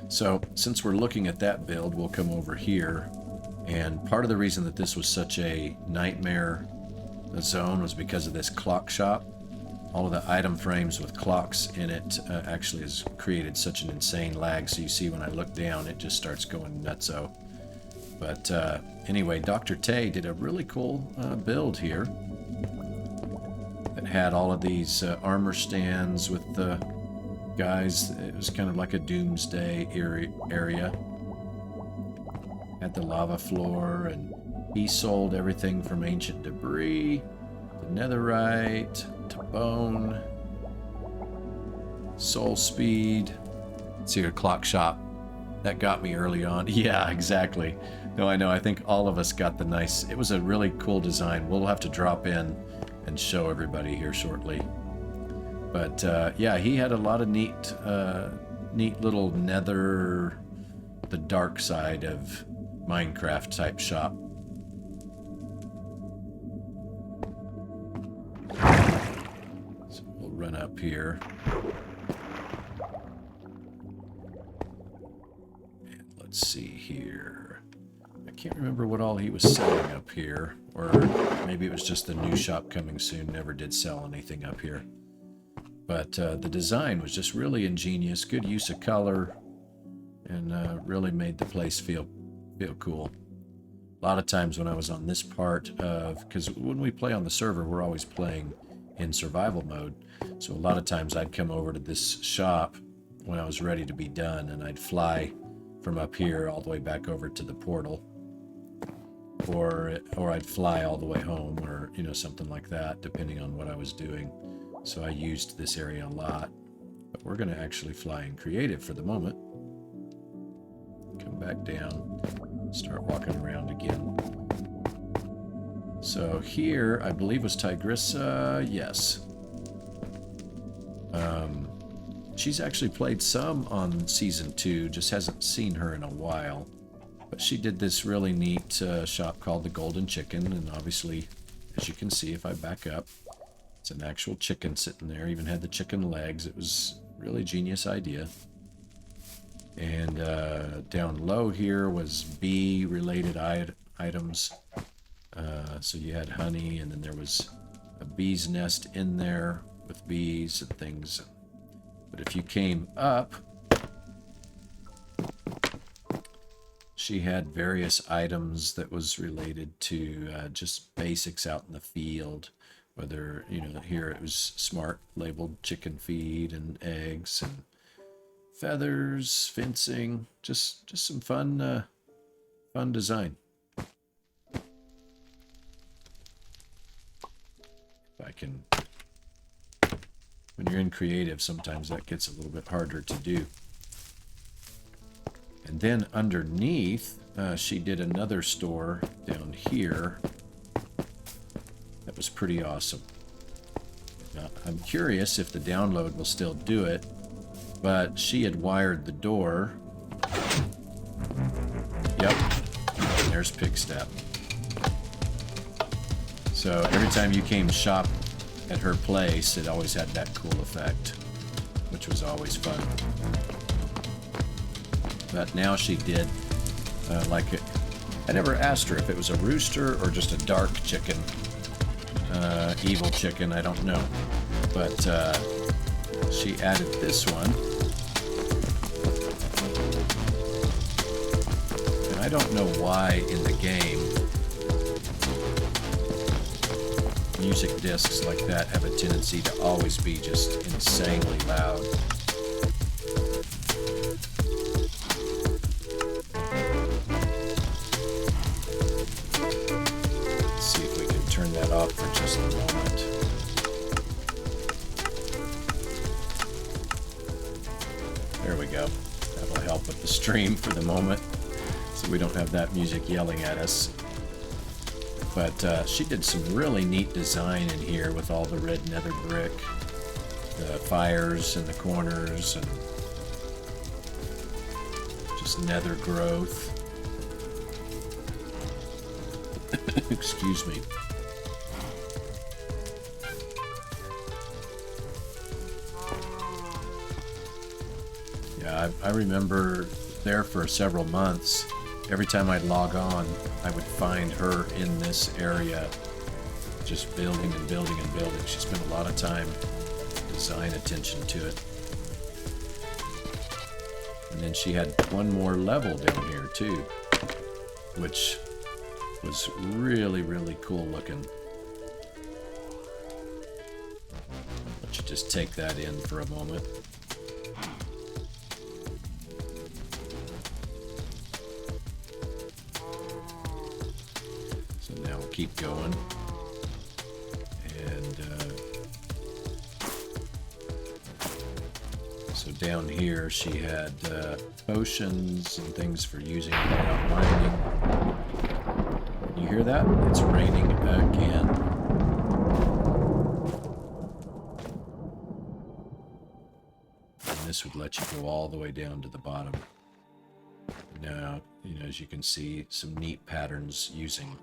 Speaker 1: So since we're looking at that build, we'll come over here. And part of the reason that this was such a nightmare zone was because of this clock shop. All of the item frames with clocks in it actually has created such an insane lag. So you see when I look down, it just starts going nutso. But anyway, Dr. Tay did a really cool build here that had all of these armor stands with the guys. It was kind of like a doomsday area. Had the lava floor, and he sold everything from ancient debris to netherite to bone. Soul speed. Let's see your clock shop. That got me early on. Yeah, exactly. No, I know. I think all of us got the nice... It was a really cool design. We'll have to drop in and show everybody here shortly. But yeah, he had a lot of neat little nether, the dark side of Minecraft type shop. So we'll run up here. And let's see here. I can't remember what all he was selling up here. Or maybe it was just the new shop coming soon. Never did sell anything up here. But the design was just really ingenious, good use of color, and really made the place feel cool. A lot of times when I was on this part of, because when we play on the server, we're always playing in survival mode. So a lot of times I'd come over to this shop when I was ready to be done, and I'd fly from up here all the way back over to the portal, or I'd fly all the way home, or something like that, depending on what I was doing. So I used this area a lot, but we're going to actually fly in creative for the moment. Come back down, start walking around again. So here, I believe was Tigressa, yes. She's actually played some on Season 2, just hasn't seen her in a while. But she did this really neat shop called the Golden Chicken, and obviously, as you can see if I back up, it's an actual chicken sitting there, even had the chicken legs. It was a really genius idea. And down low here was bee-related items. So you had honey, and then there was a bee's nest in there with bees and things. But if you came up, she had various items that was related to just basics out in the field. Whether, here it was smart labeled chicken feed and eggs and feathers, fencing, just some fun design. If I can, when you're in creative, sometimes that gets a little bit harder to do. And then underneath, she did another store down here. That was pretty awesome. Now, I'm curious if the download will still do it, but she had wired the door. Yep, there's Pigstep. So every time you came shop at her place, it always had that cool effect, which was always fun. But now she did like it. I never asked her if it was a rooster or just a dark chicken. Evil chicken, I don't know. But she added this one. And I don't know why in the game music discs like that have a tendency to always be just insanely loud. Off for just a moment. There we go. That will help with the stream for the moment, so we don't have that music yelling at us. But she did some really neat design in here with all the red nether brick, the fires in the corners, and just nether growth. Excuse me. I remember there for several months, every time I'd log on, I would find her in this area, just building and building and building. She spent a lot of time, design attention to it. And then she had one more level down here too, which was really, really cool looking. Let you just take that in for a moment. Keep going, and down here she had potions and things for using without mining. You hear that? It's raining again. And this would let you go all the way down to the bottom. Now, you know, as you can see, some neat patterns using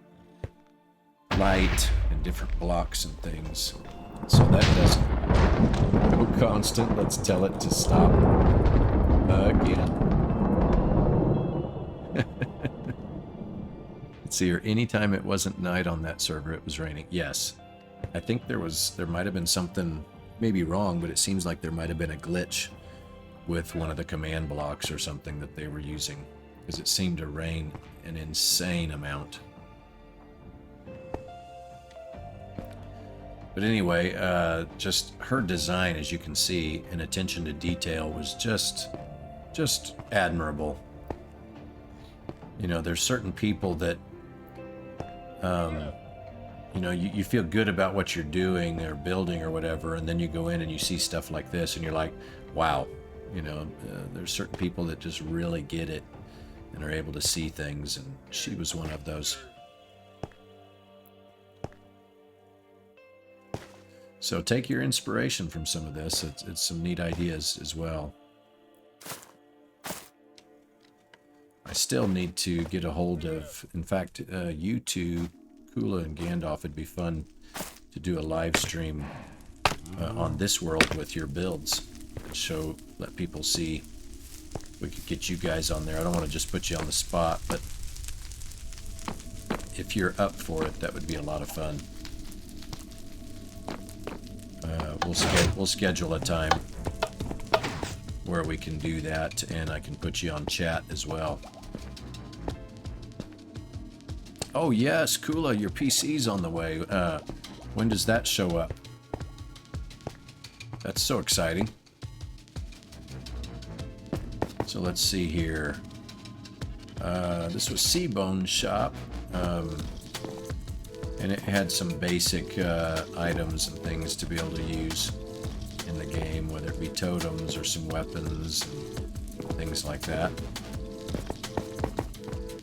Speaker 1: light and different blocks and things. So that doesn't go constant. Let's tell it to stop again. Let's see here. Anytime it wasn't night on that server, it was raining. Yes. I think there might have been something maybe wrong, but it seems like there might have been a glitch with one of the command blocks or something that they were using, because it seemed to rain an insane amount. But anyway, just her design, as you can see, and attention to detail was just admirable. You know, there's certain people that, you know, you feel good about what you're doing or building or whatever, and then you go in and you see stuff like this, and you're like, wow. You know, there's certain people that just really get it and are able to see things, and she was one of those. So take your inspiration from some of this. It's some neat ideas as well. I still need to get a hold of, in fact, you two, Kula and Gandalf, it'd be fun to do a live stream on this world with your builds. Let people see. We could get you guys on there. I don't want to just put you on the spot, but if you're up for it, that would be a lot of fun. We'll schedule a time where we can do that, and I can put you on chat as well. Oh yes, Kula, your PC's on the way. When does that show up? That's so exciting. So let's see here. This was Seabone's shop, and it had some basic items and things to be able to use in the game, whether it be totems or some weapons and things like that.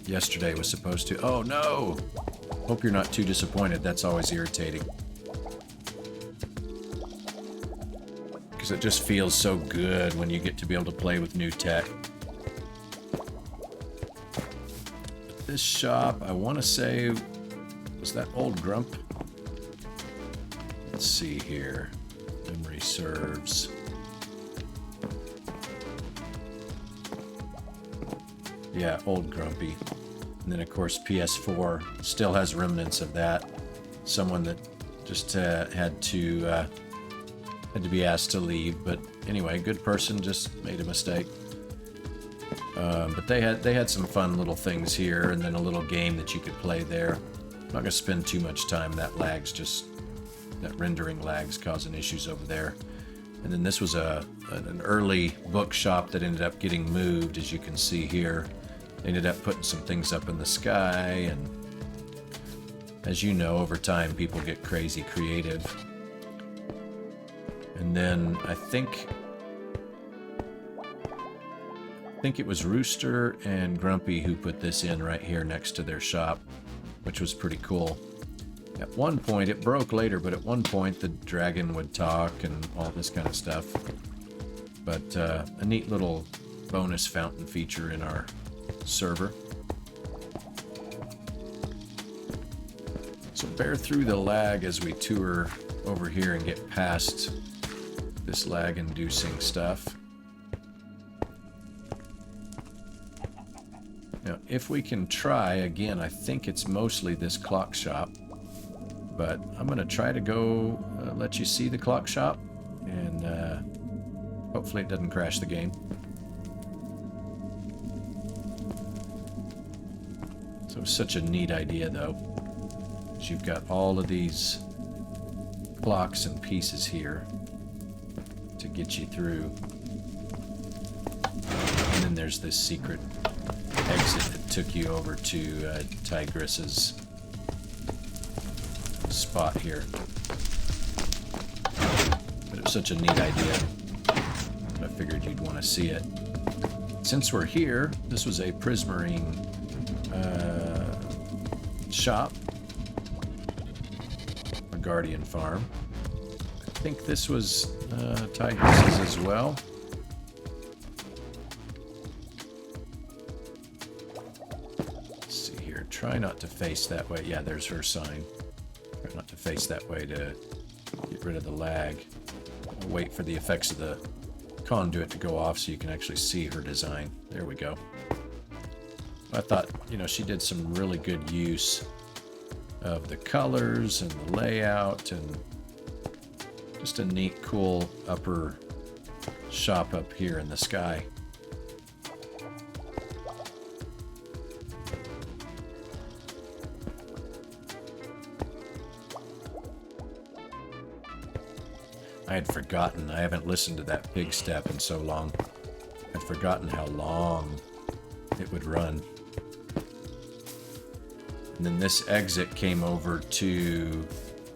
Speaker 1: Yesterday was supposed to... Oh no! Hope you're not too disappointed. That's always irritating. Because it just feels so good when you get to be able to play with new tech. But this shop, I want to say... Was that old Grump? Let's see here. Memory serves. Yeah, old Grumpy. And then, of course, PS4 still has remnants of that. Someone that just had to be asked to leave. But anyway, good person, just made a mistake. But they had some fun little things here, and then a little game that you could play there. I'm not going to spend too much time. That rendering lag's causing issues over there. And then this was an early bookshop that ended up getting moved, as you can see here. They ended up putting some things up in the sky, and as you know, over time people get crazy creative. And then I think it was Rooster and Grumpy who put this in right here next to their shop, which was pretty cool. At one point, it broke later, but at one point the dragon would talk and all this kind of stuff. But a neat little bonus fountain feature in our server. So bear through the lag as we tour over here and get past this lag-inducing stuff. Now, if we can try, again, I think it's mostly this clock shop, but I'm going to try to go let you see the clock shop, and hopefully it doesn't crash the game. So it's such a neat idea, though, because you've got all of these clocks and pieces here to get you through. And then there's this secret exit that took you over to Tigris's spot here. But it was such a neat idea. but I figured you'd want to see it. Since we're here, this was a prismarine shop, a guardian farm. I think this was Tigris's as well. Let's see here. Try not to face that way. Yeah, there's her sign. Try not to face that way to get rid of the lag. I'll wait for the effects of the conduit to go off so you can actually see her design. There we go. I thought, you know, she did some really good use of the colors and the layout, and just a neat, cool upper shop up here in the sky. I had forgotten. I haven't listened to that pig step in so long. I'd forgotten how long it would run. And then this exit came over to,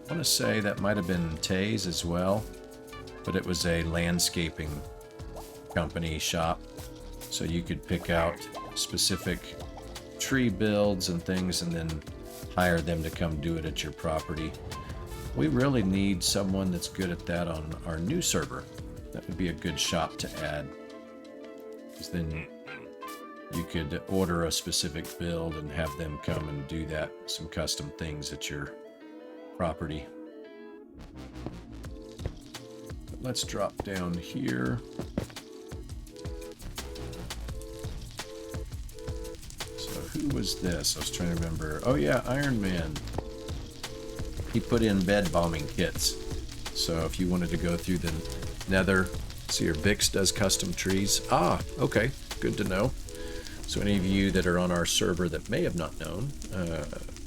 Speaker 1: I want to say that might have been Tay's as well, but it was a landscaping company shop. So you could pick out specific tree builds and things and then hire them to come do it at your property. We really need someone that's good at that on our new server. That would be a good shop to add. Because then you could order a specific build and have them come and do that, some custom things at your property. But let's drop down here. So who was this? I was trying to remember. Oh yeah, Iron Man. He put in bed bombing kits. So if you wanted to go through the nether, see your Vix does custom trees. Ah, okay, good to know. So any of you that are on our server that may have not known,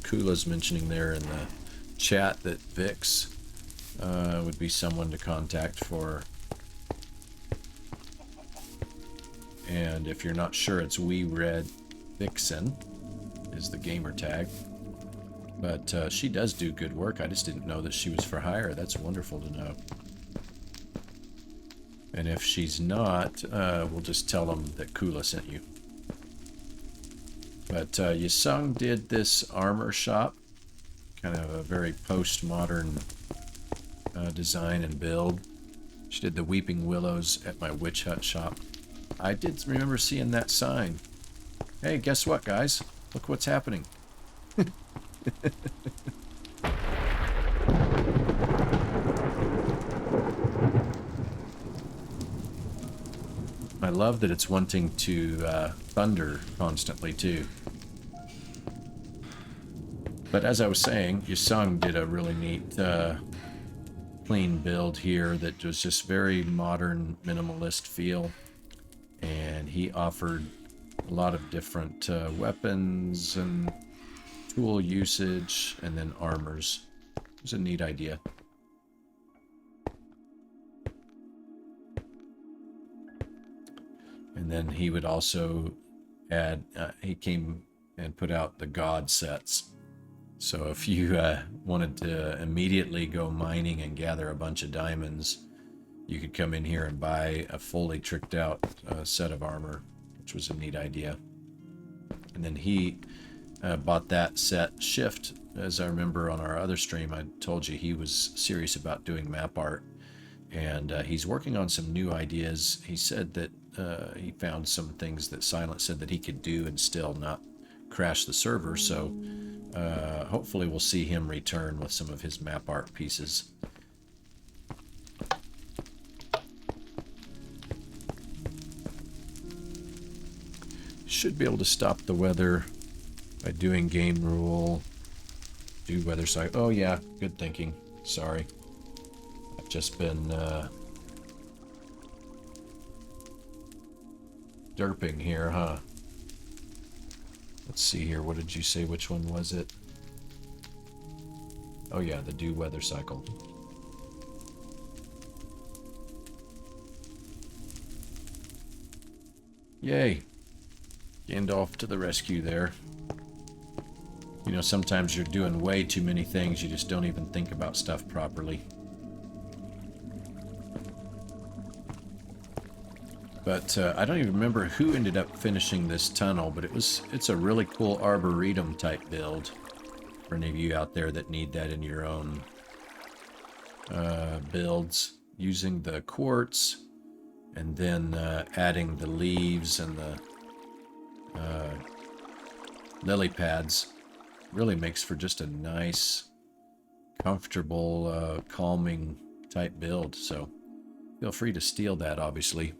Speaker 1: Kula's mentioning there in the chat that Vix would be someone to contact for. And if you're not sure, it's We Red Vixen is the gamer tag. But she does do good work. I just didn't know that she was for hire. That's wonderful to know. And if she's not, we'll just tell them that Kula sent you. But Yasung did this armor shop. Kind of a very postmodern design and build. She did the Weeping Willows at my Witch Hut shop. I did remember seeing that sign. Hey, guess what, guys? Look what's happening. I love that it's wanting to thunder constantly too. But as I was saying, Yasung did a really neat clean build here that was just very modern, minimalist feel. And he offered a lot of different weapons and tool usage, and then armors. It was a neat idea. And then he would also add, he came and put out the god sets. So if you wanted to immediately go mining and gather a bunch of diamonds, you could come in here and buy a fully tricked out set of armor, which was a neat idea. And then he bought that set shift. As I remember on our other stream, I told you he was serious about doing map art, and he's working on some new ideas. He said that he found some things that Silent said that he could do and still not crash the server, so hopefully we'll see him return with some of his map art pieces. Should be able to stop the weather by doing game rule, do weather cycle. Oh yeah, good thinking. Sorry. I've just been derping here, huh? Let's see here. What did you say? Which one was it? Oh yeah, the do weather cycle. Yay. Gandalf to the rescue there. You know, sometimes you're doing way too many things, you just don't even think about stuff properly. But I don't even remember who ended up finishing this tunnel, but it's a really cool Arboretum type build for any of you out there that need that in your own builds, using the quartz and then adding the leaves and the lily pads. Really makes for just a nice, comfortable, calming type build. So feel free to steal that, obviously.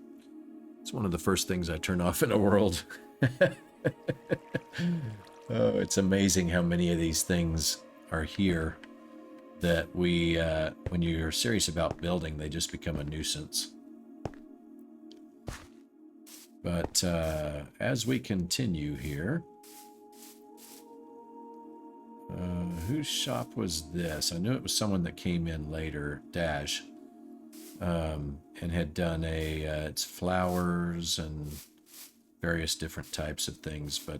Speaker 1: It's one of the first things I turn off in a world. Oh, it's amazing how many of these things are here that when you're serious about building, they just become a nuisance. But as we continue here, whose shop was this? I knew it was someone that came in later, Dash, and had done it's flowers and various different types of things, but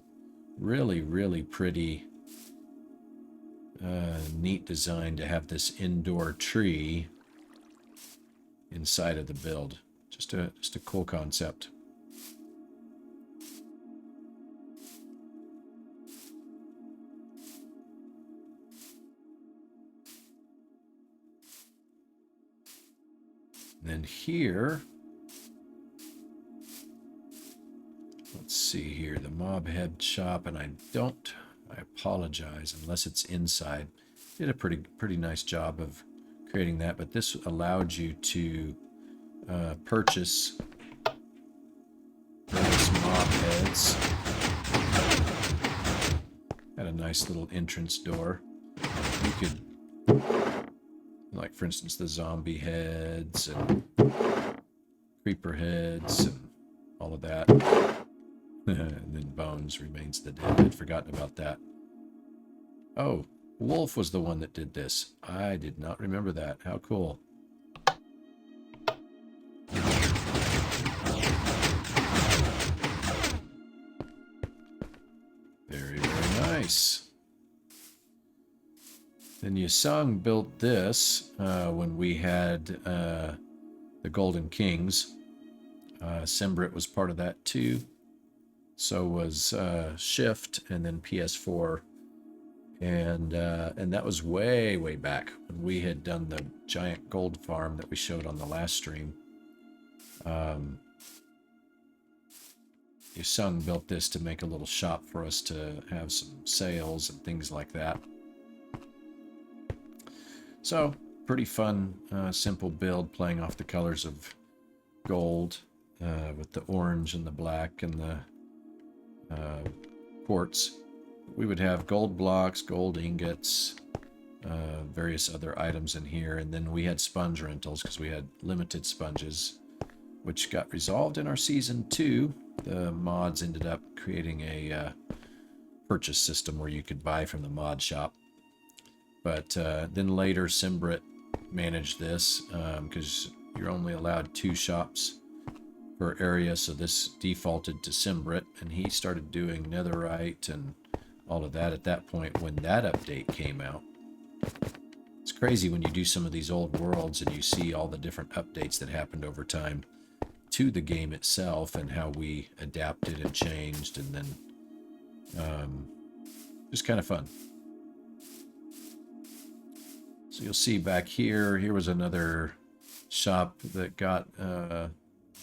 Speaker 1: really, really pretty, neat design to have this indoor tree inside of the build. Just a cool concept. And then here, let's see here, the mob head shop, and I apologize unless it's inside. Did a pretty nice job of creating that, but this allowed you to purchase various mob heads. Had a nice little entrance door. You could, like for instance, the zombie heads and creeper heads and all of that. And then Bones remains the dead. I'd forgotten about that. Oh, Wolf was the one that did this. I did not remember that. How cool. Very, very nice. Then Yusung built this when we had the Golden Kings. Simbrit was part of that too. So was Shift, and then PS4, and that was way back when we had done the giant gold farm that we showed on the last stream. Yusung built this to make a little shop for us to have some sales and things like that. So pretty fun, simple build, playing off the colors of gold with the orange and the black and the quartz. We would have gold blocks, gold ingots, various other items in here, and then we had sponge rentals because we had limited sponges, which got resolved in our season 2. The mods ended up creating a purchase system where you could buy from the mod shop, but then later Simbrit managed this because you're only allowed 2 shops per area, so this defaulted to Simbrit, and he started doing netherite and all of that at that point when that update came out. It's crazy when you do some of these old worlds and you see all the different updates that happened over time to the game itself and how we adapted and changed, and then just kind of fun. So you'll see back here was another shop that got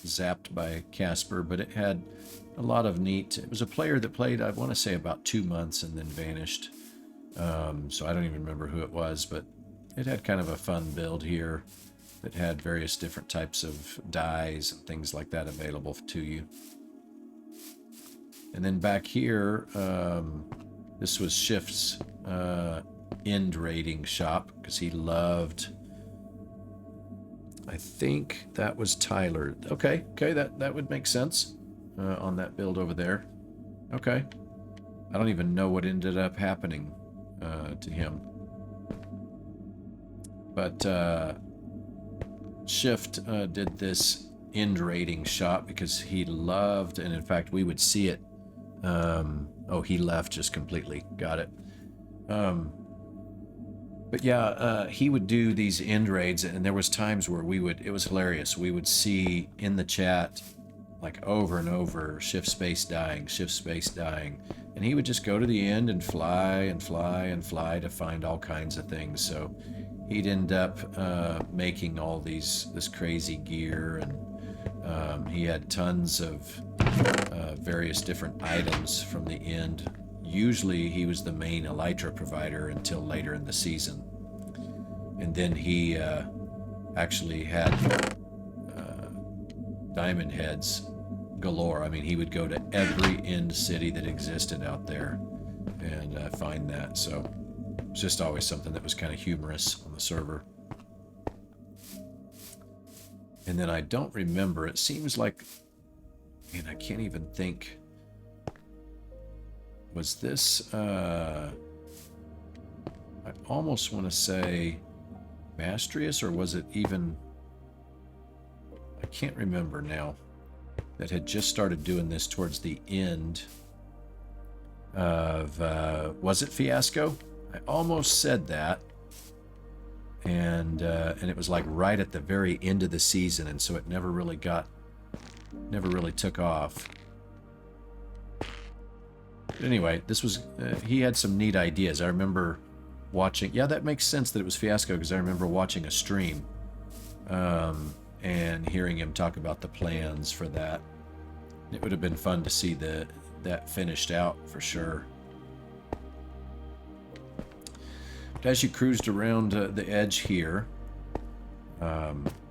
Speaker 1: zapped by Casper, but it had a lot of neat. It was a player that played, I want to say, about 2 months and then vanished. So I don't even remember who it was, but it had kind of a fun build here that had various different types of dyes and things like that available to you. And then back here, this was Shift's end rating shop because he loved, I think that was Tyler. Okay, that would make sense on that build over there. Okay. I don't even know what ended up happening to him. But Shift did this end rating shop because he loved, and in fact we would see it. Oh, he left just completely. Got it. But yeah, he would do these end raids, and there was times where it was hilarious. We would see in the chat like over and over, shift space dying, shift space dying. And he would just go to the end and fly and fly and fly to find all kinds of things. So he'd end up making all this crazy gear, and he had tons of various different items from the end. Usually he was the main elytra provider until later in the season. And then he actually had diamond heads galore. I mean, he would go to every end city that existed out there and find that. So it's just always something that was kind of humorous on the server. And then I don't remember, it seems like, and I can't even think, was this, I almost want to say Mastrius, or was it even, I can't remember now, that had just started doing this towards the end of, was it Fiasco? I almost said that, and it was like right at the very end of the season, and so it never really took off. But anyway, this was, he had some neat ideas. I remember watching, yeah, that makes sense that it was Fiasco, because I remember watching a stream and hearing him talk about the plans for that. It would have been fun to see that finished out for sure. But as you cruised around the edge here,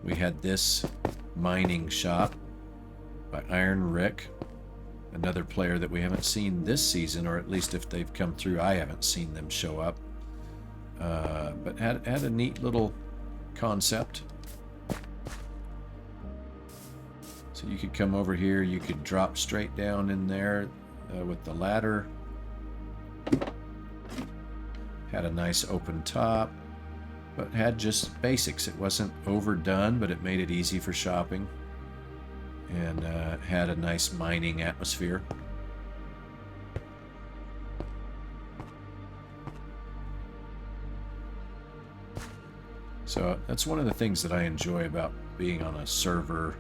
Speaker 1: we had this mining shop by Iron Rick, another player that we haven't seen this season, or at least if they've come through, I haven't seen them show up. But had a neat little concept. So you could come over here, you could drop straight down in there with the ladder. Had a nice open top, but had just basics. It wasn't overdone, but it made it easy for shopping. And had a nice mining atmosphere. So that's one of the things that I enjoy about being on a server.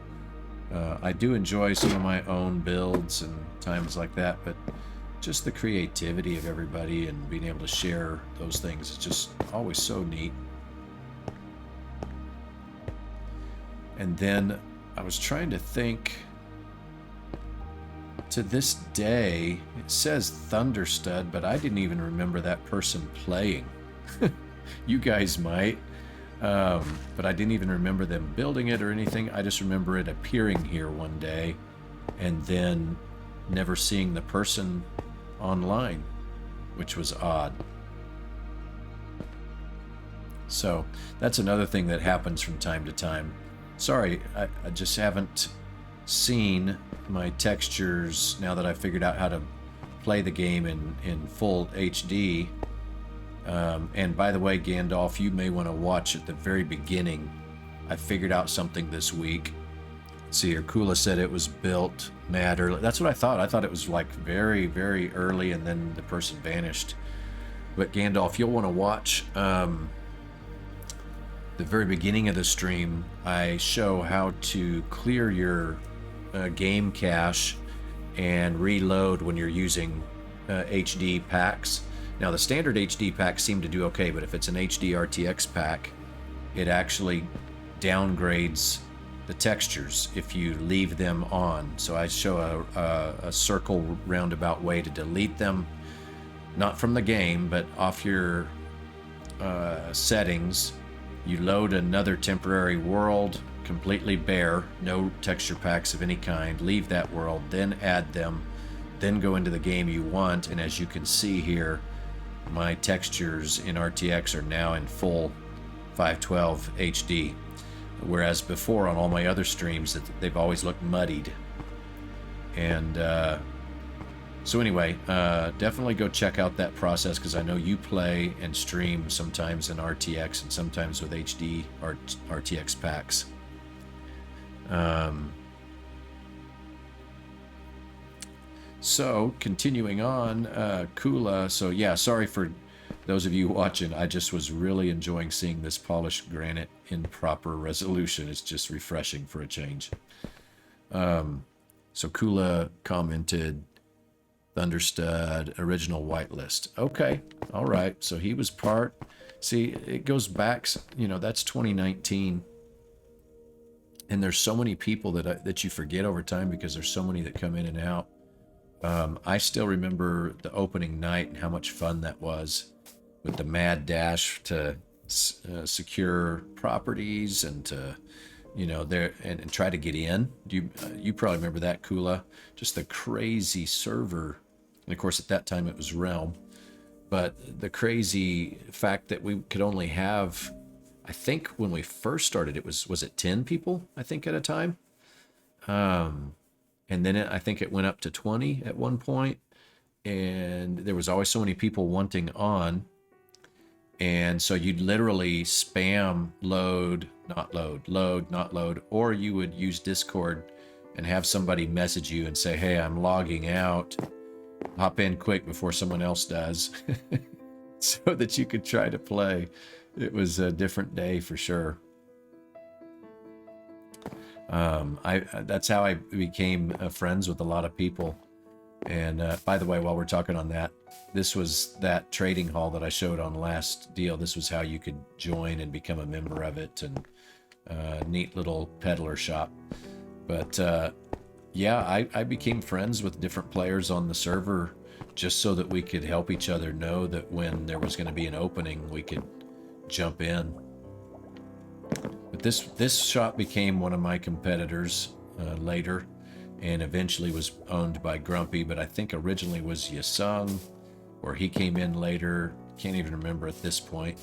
Speaker 1: I do enjoy some of my own builds and times like that, but just the creativity of everybody and being able to share those things is just always so neat. And then I was trying to think, to this day, it says Thunderstud, but I didn't even remember that person playing. You guys might, but I didn't even remember them building it or anything. I just remember it appearing here one day and then never seeing the person online, which was odd. So that's another thing that happens from time to time. Sorry, I just haven't seen my textures now that I figured out how to play the game in full HD. And by the way, Gandalf, you may want to watch at the very beginning. I figured out something this week. Let's see here, Kula said it was built mad early. That's what I thought. I thought it was like very, very early and then the person vanished. But Gandalf, you'll want to watch the very beginning of the stream. I show how to clear your game cache and reload when you're using HD packs. Now the standard HD packs seem to do okay, but if it's an HD RTX pack, it actually downgrades the textures if you leave them on. So I show a circle roundabout way to delete them, not from the game, but off your settings. You load another temporary world, completely bare, no texture packs of any kind, leave that world, then add them, then go into the game you want, and as you can see here, my textures in RTX are now in full 512 HD, whereas before on all my other streams they've always looked muddied. And so anyway, definitely go check out that process, because I know you play and stream sometimes in RTX and sometimes with HD or RTX packs. So continuing on, Kula, so yeah, sorry for those of you watching. I just was really enjoying seeing this polished granite in proper resolution. It's just refreshing for a change. So Kula commented, Thunderstud, original whitelist. Okay, all right. So he was part. See, it goes back, you know, that's 2019. And there's so many people that you forget over time because there's so many that come in and out. I still remember the opening night and how much fun that was with the mad dash to secure properties and to, you know, there and try to get in. You probably remember that, Kula. Just the crazy server. And of course, at that time it was Realm. But the crazy fact that we could only have, I think when we first started, was it 10 people, I think, at a time? And then I think it went up to 20 at one point. And there was always so many people wanting on. And so you'd literally spam load, not load, or you would use Discord and have somebody message you and say, hey, I'm logging out. Hop in quick before someone else does. So that you could try to play. It was a different day for sure. That's how I became friends with a lot of people. And by the way, while we're talking on that, this was that trading hall that I showed on last deal. This was how you could join and become a member of it, and neat little peddler shop. But yeah, I became friends with different players on the server just so that we could help each other know that when there was going to be an opening, we could jump in. But this shop became one of my competitors later, and eventually was owned by Grumpy, but I think originally was Yasung, or he came in later. Can't even remember at this point.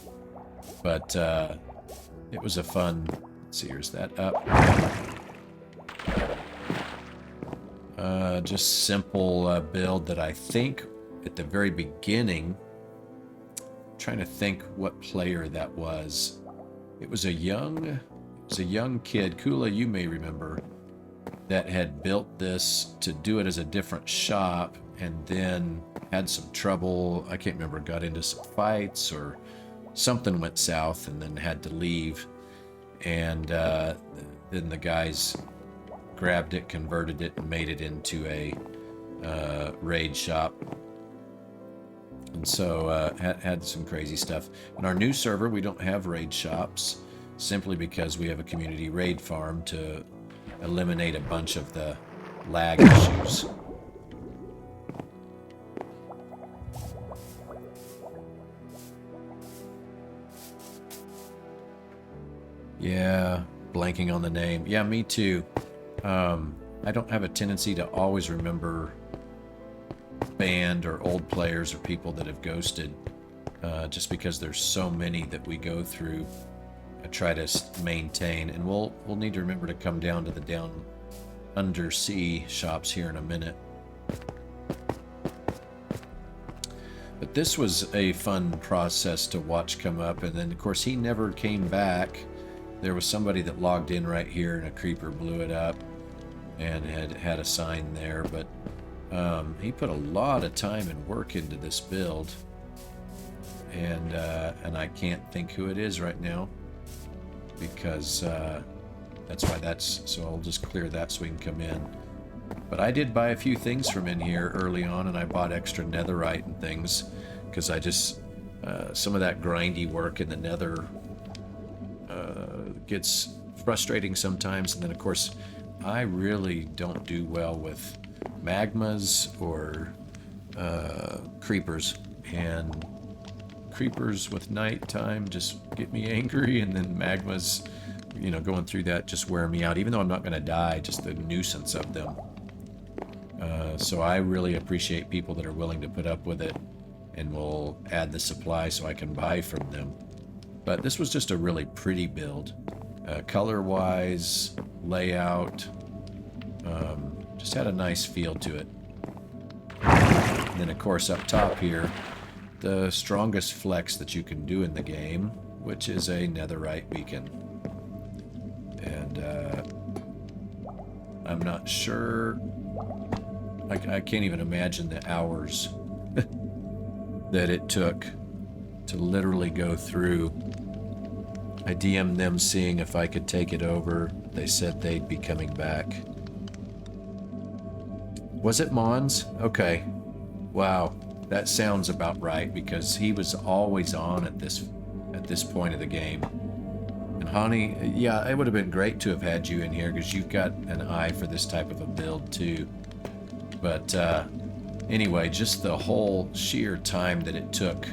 Speaker 1: But it was a fun... Let's see, here's that up. Just simple build that I think at the very beginning... I'm trying to think what player that was. It was a young kid, Kula, you may remember, that had built this to do it as a different shop, and then had some trouble. I can't remember, got into some fights or something went south and then had to leave. And then the guys grabbed it, converted it, and made it into a raid shop. And so had some crazy stuff. In our new server, we don't have raid shops, simply because we have a community raid farm to eliminate a bunch of the lag issues. Yeah, blanking on the name. Yeah, me too. I don't have a tendency to always remember band or old players or people that have ghosted, just because there's so many that we go through. I try to maintain, and we'll need to remember to come down to the down undersea shops here in a minute. But this was a fun process to watch come up, and then of course he never came back. There was somebody that logged in right here, and a creeper blew it up and had a sign there, but he put a lot of time and work into this build, and I can't think who it is right now, because that's why so I'll just clear that so we can come in. But I did buy a few things from in here early on, and I bought extra netherite and things, because I just some of that grindy work in the nether gets frustrating sometimes. And then of course I really don't do well with magmas or creepers, and creepers with nighttime just get me angry, and then magmas, you know, going through that just wear me out, even though I'm not going to die, just the nuisance of them. So I really appreciate people that are willing to put up with it and will add the supply so I can buy from them. But this was just a really pretty build, color wise, layout, just had a nice feel to it. And then of course up top here, the strongest flex that you can do in the game, which is a netherite beacon. And I'm not sure, I can't even imagine the hours that it took to literally go through. I DM'd them seeing if I could take it over. They said they'd be coming back. Was it Mons? Okay. Wow. That sounds about right, because he was always on at this point of the game. And Hani, yeah, it would have been great to have had you in here, because you've got an eye for this type of a build too. But anyway, just the whole sheer time that it took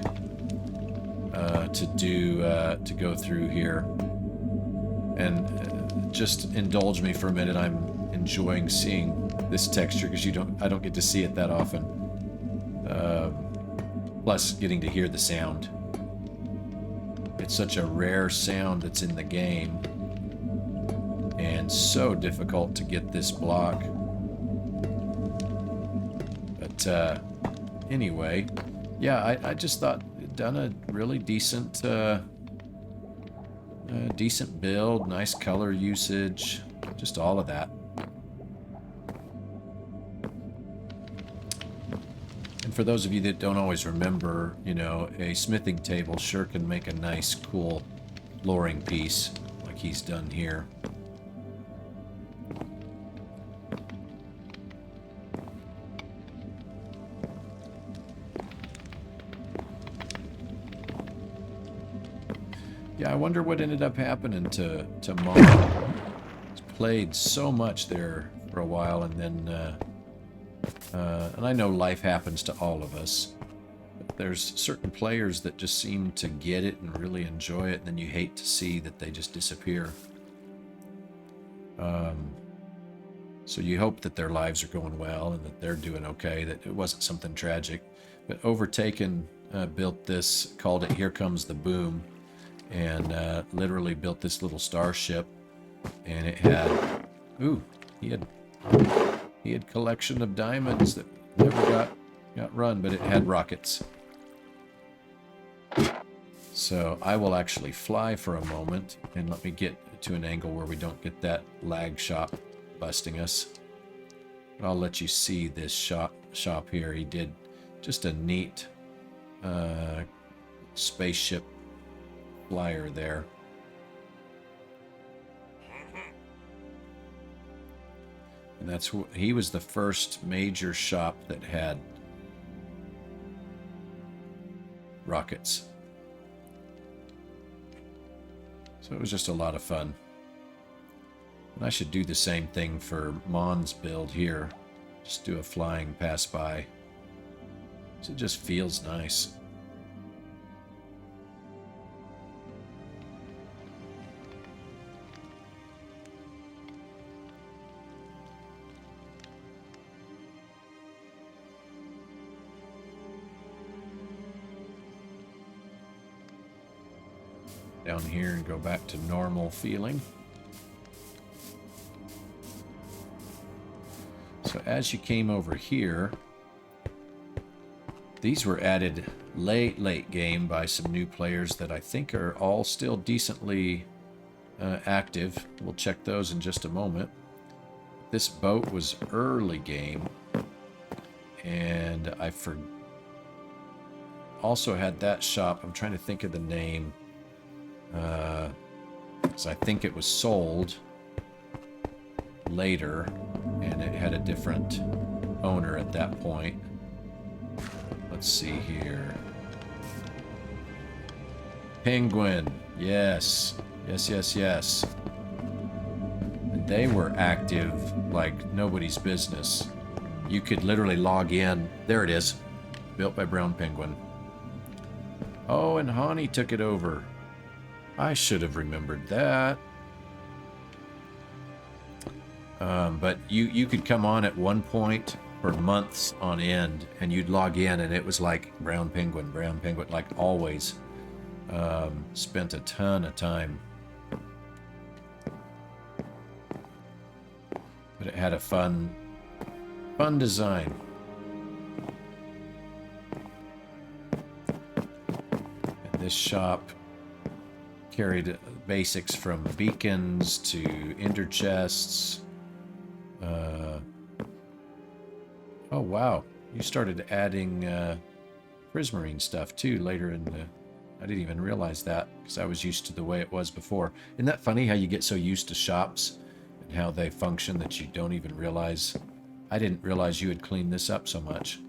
Speaker 1: to go through here. And just indulge me for a minute. I'm enjoying seeing this texture, because I don't get to see it that often. Plus getting to hear the sound. It's such a rare sound that's in the game, and so difficult to get this block. But anyway, yeah, I just thought it done a really decent decent build, nice color usage, just all of that. And for those of you that don't always remember, you know, a smithing table sure can make a nice, cool flooring piece, like he's done here. Yeah, I wonder what ended up happening to Moav. He's played so much there for a while, and then and I know life happens to all of us, but there's certain players that just seem to get it and really enjoy it, and then you hate to see that they just disappear. So you hope that their lives are going well and that they're doing okay, that it wasn't something tragic. But Overtaken built this, called it Here Comes the Boom, and literally built this little starship, and it had, ooh, he had collection of diamonds that never got run, but it had rockets. So I will actually fly for a moment, and let me get to an angle where we don't get that lag shot busting us. But I'll let you see this shop here. He did just a neat spaceship flyer there. And that's he was the first major shop that had rockets. So it was just a lot of fun. And I should do the same thing for Mon's build here. Just do a flying pass by. So it just feels nice. Down here and go back to normal feeling. So as you came over here, these were added late game by some new players that I think are all still decently active. We'll check those in just a moment. This boat was early game, and I also had that shop. I'm trying to think of the name. Because I think it was sold later, and it had a different owner at that point. Let's see here. Penguin. Yes. Yes. And they were active like nobody's business. You could literally log in. There it is. Built by Brown Penguin. Oh, and Hani took it over. I should have remembered that. But you could come on at one point for months on end, and you'd log in, and it was like Brown Penguin, like always. Spent a ton of time. But it had a fun design. And this shop carried basics from beacons to ender chests. Oh wow, you started adding prismarine stuff too later in the... I didn't even realize that, because I was used to the way it was before. Isn't that funny how you get so used to shops and how they function that you don't even realize I didn't realize you had cleaned this up so much.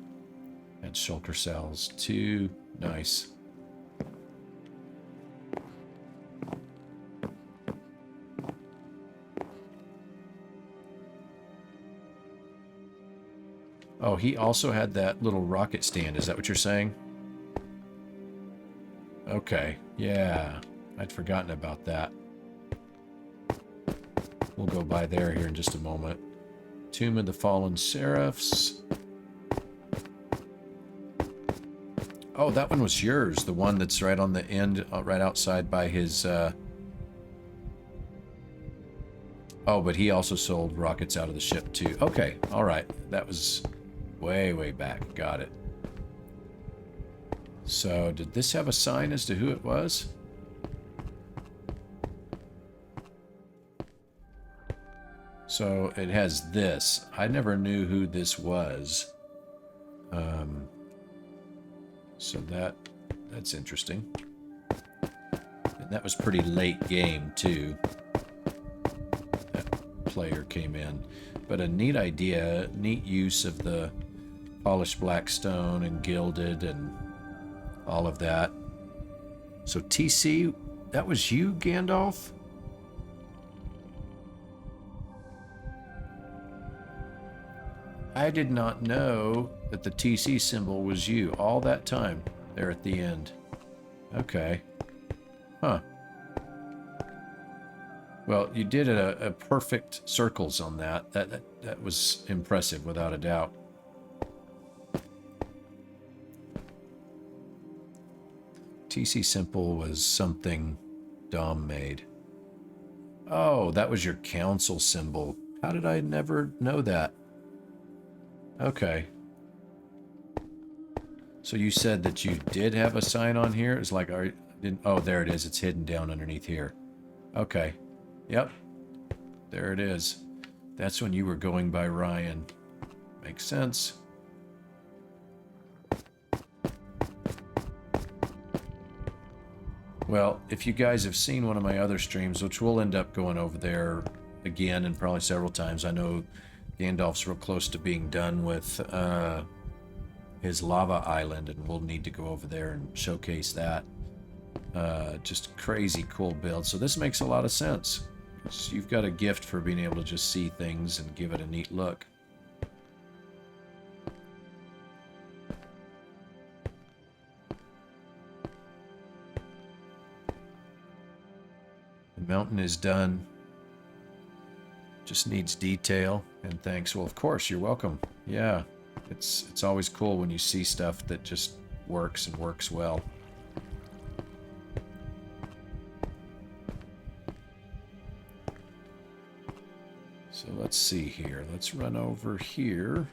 Speaker 1: And shulker cells, 2. Nice. Oh, he also had that little rocket stand. Is that what you're saying? Okay. Yeah. I'd forgotten about that. We'll go by there here in just a moment. Tomb of the Fallen Seraphs. Oh, that one was yours. The one that's right on the end, right outside by his... Oh, but he also sold rockets out of the ship, too. Okay, all right. That was way, way back. Got it. So, did this have a sign as to who it was? So, it has this. I never knew who this was. So that's interesting. And that was pretty late game, too. That player came in. But a neat idea, neat use of the polished black stone and gilded and all of that. So TC, that was you, Gandalf? I did not know that the TC symbol was you all that time there at the end. Okay. Huh. Well, you did a perfect circles on that. That was impressive, without a doubt. TC symbol was something Dom made. Oh, that was your council symbol. How did I never know that? Okay. So you said that you did have a sign on here? It's like, oh, there it is. It's hidden down underneath here. Okay. Yep. There it is. That's when you were going by Ryan. Makes sense. Well, if you guys have seen one of my other streams, which we'll end up going over there again and probably several times, I know Gandalf's real close to being done with his lava island, and we'll need to go over there and showcase that. Just crazy cool build. So this makes a lot of sense. You've got a gift for being able to just see things and give it a neat look. The mountain is done. Just needs detail, and thanks. Well, of course, you're welcome. Yeah, it's always cool when you see stuff that just works and works well. So let's see here. Let's run over here.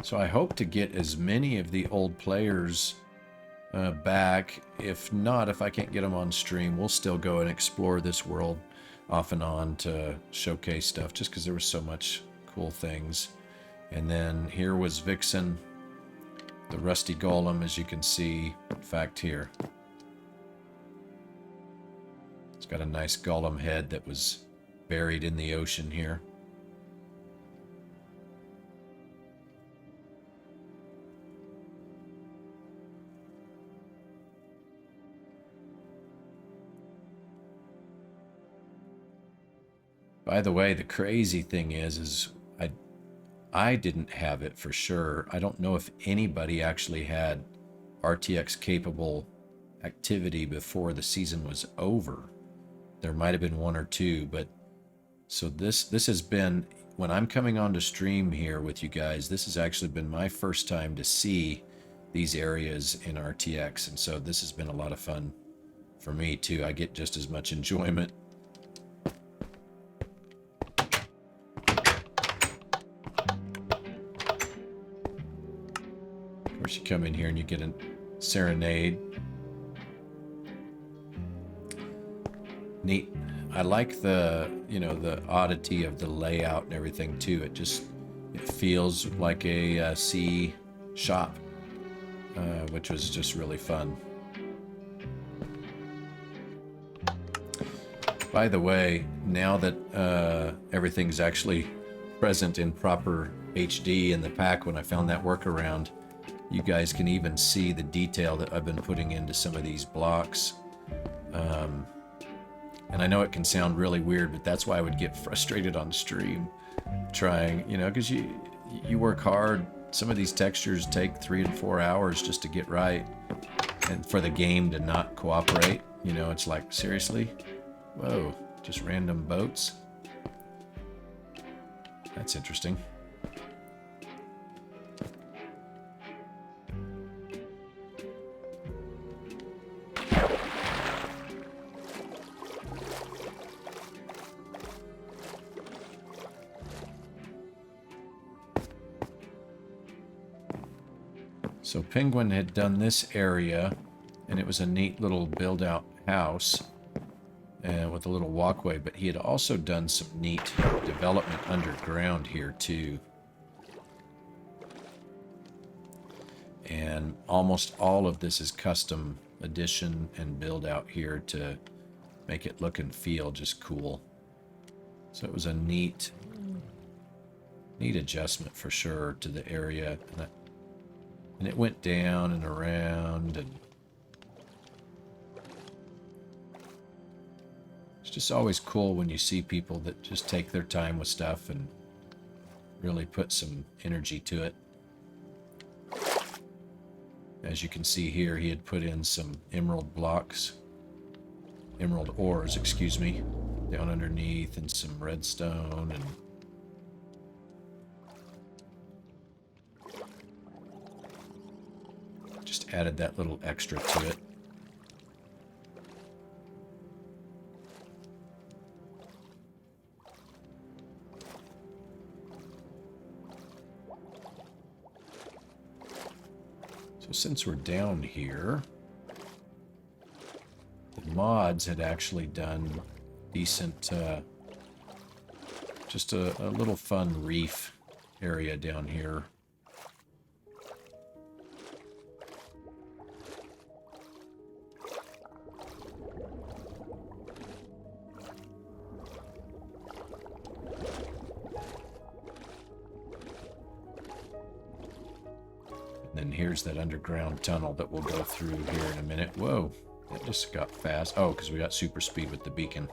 Speaker 1: So I hope to get as many of the old players back. If not, if I can't get them on stream, we'll still go and explore this world off and on to showcase stuff, just because there was so much cool things. And then here was Vixen, the rusty golem, as you can see. In fact, here. It's got a nice golem head that was buried in the ocean here. By the way, the crazy thing is I didn't have it for sure. I don't know if anybody actually had RTX capable activity before the season was over. There might have been one or two, but so this has been, when I'm coming on to stream here with you guys, this has actually been my first time to see these areas in RTX, and so this has been a lot of fun for me too. I get just as much enjoyment. Of course, you come in here and you get a serenade. Neat. I like the, the oddity of the layout and everything too. It feels like a sea shop, which was just really fun. By the way, now that everything's actually present in proper HD in the pack, when I found that workaround, you guys can even see the detail that I've been putting into some of these blocks. And I know it can sound really weird, but that's why I would get frustrated on stream trying, you know, because you work hard. Some of these textures take 3 and 4 hours just to get right, and for the game to not cooperate, you know, it's like, seriously? Whoa, just random boats? That's interesting. So Penguin had done this area, and it was a neat little build-out house with a little walkway, but he had also done some neat development underground here too. And almost all of this is custom addition and build out here to make it look and feel just cool. So it was a neat adjustment for sure to the area. And it went down and around, and it's just always cool when you see people that just take their time with stuff and really put some energy to it. As you can see here, he had put in some emerald blocks, emerald ores, excuse me, down underneath, and some redstone, and just added that little extra to it. So since we're down here, the mods had actually done decent, just a little fun reef area down here. And here's that underground tunnel that we'll go through here in a minute. Whoa, that just got fast. Oh, because we got super speed with the beacon.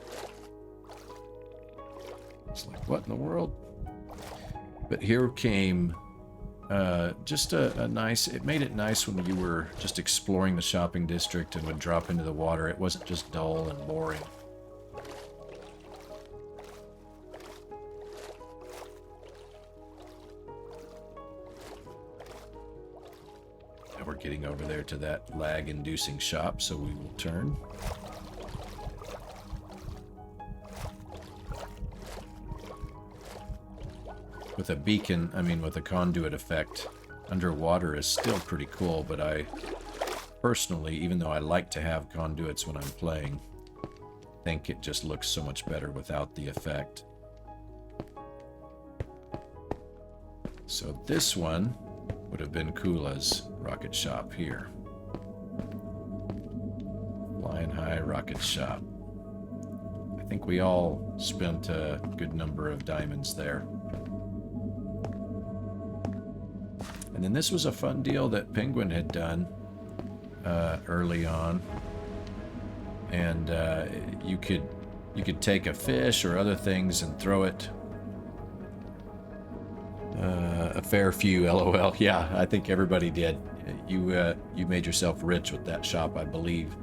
Speaker 1: It's like, what in the world? But here came just a nice, it made it nice when you were just exploring the shopping district and would drop into the water. It wasn't just dull and boring. We're getting over there to that lag-inducing shop, so we will turn. With a beacon, I mean with a conduit effect, underwater is still pretty cool, but I personally, even though I like to have conduits when I'm playing, think it just looks so much better without the effect. So this one would have been Kula's rocket shop here. Flying high rocket shop. I think we all spent a good number of diamonds there. And then this was a fun deal that Penguin had done early on. And you could take a fish or other things and throw it. A fair few, LOL. Yeah, I think everybody did. You made yourself rich with that shop, I believe.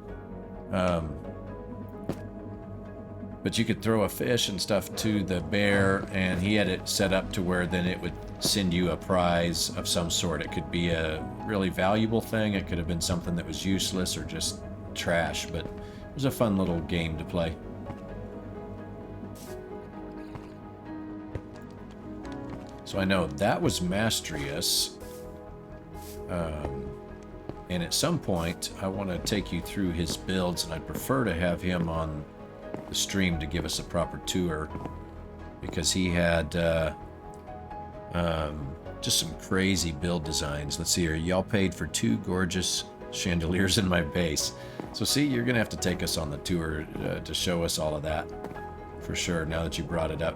Speaker 1: But you could throw a fish and stuff to the bear, and he had it set up to where then it would send you a prize of some sort. It could be a really valuable thing. It could have been something that was useless or just trash, but it was a fun little game to play. So I know that was Mastrius, and at some point I want to take you through his builds, and I'd prefer to have him on the stream to give us a proper tour, because he had just some crazy build designs. Let's see here, y'all paid for 2 gorgeous chandeliers in my base. So see, you're going to have to take us on the tour to show us all of that. For sure, now that you brought it up.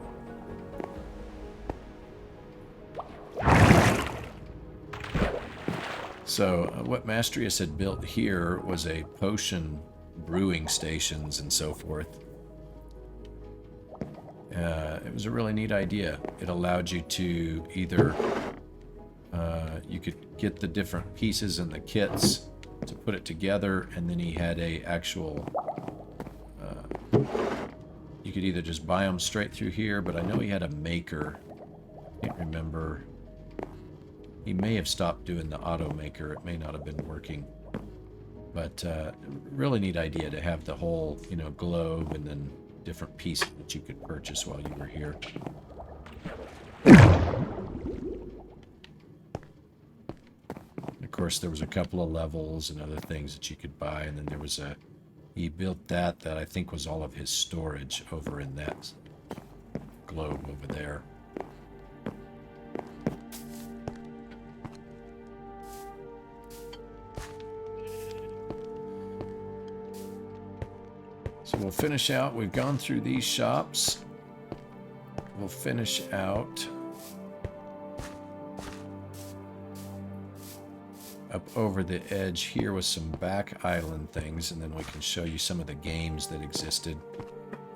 Speaker 1: So what Mastrius had built here was a potion brewing stations and so forth. It was a really neat idea. It allowed you to either you could get the different pieces and the kits to put it together, and then he had a actual you could either just buy them straight through here, but I know he had a maker. Can't remember. He may have stopped doing the auto maker. It may not have been working. But really neat idea to have the whole, you know, globe and then different pieces that you could purchase while you were here. Of course, there was a couple of levels and other things that you could buy, and then there was a... He built that I think was all of his storage over in that globe over there. So we'll finish out. We've gone through these shops. We'll finish out up over the edge here with some back island things, and then we can show you some of the games that existed.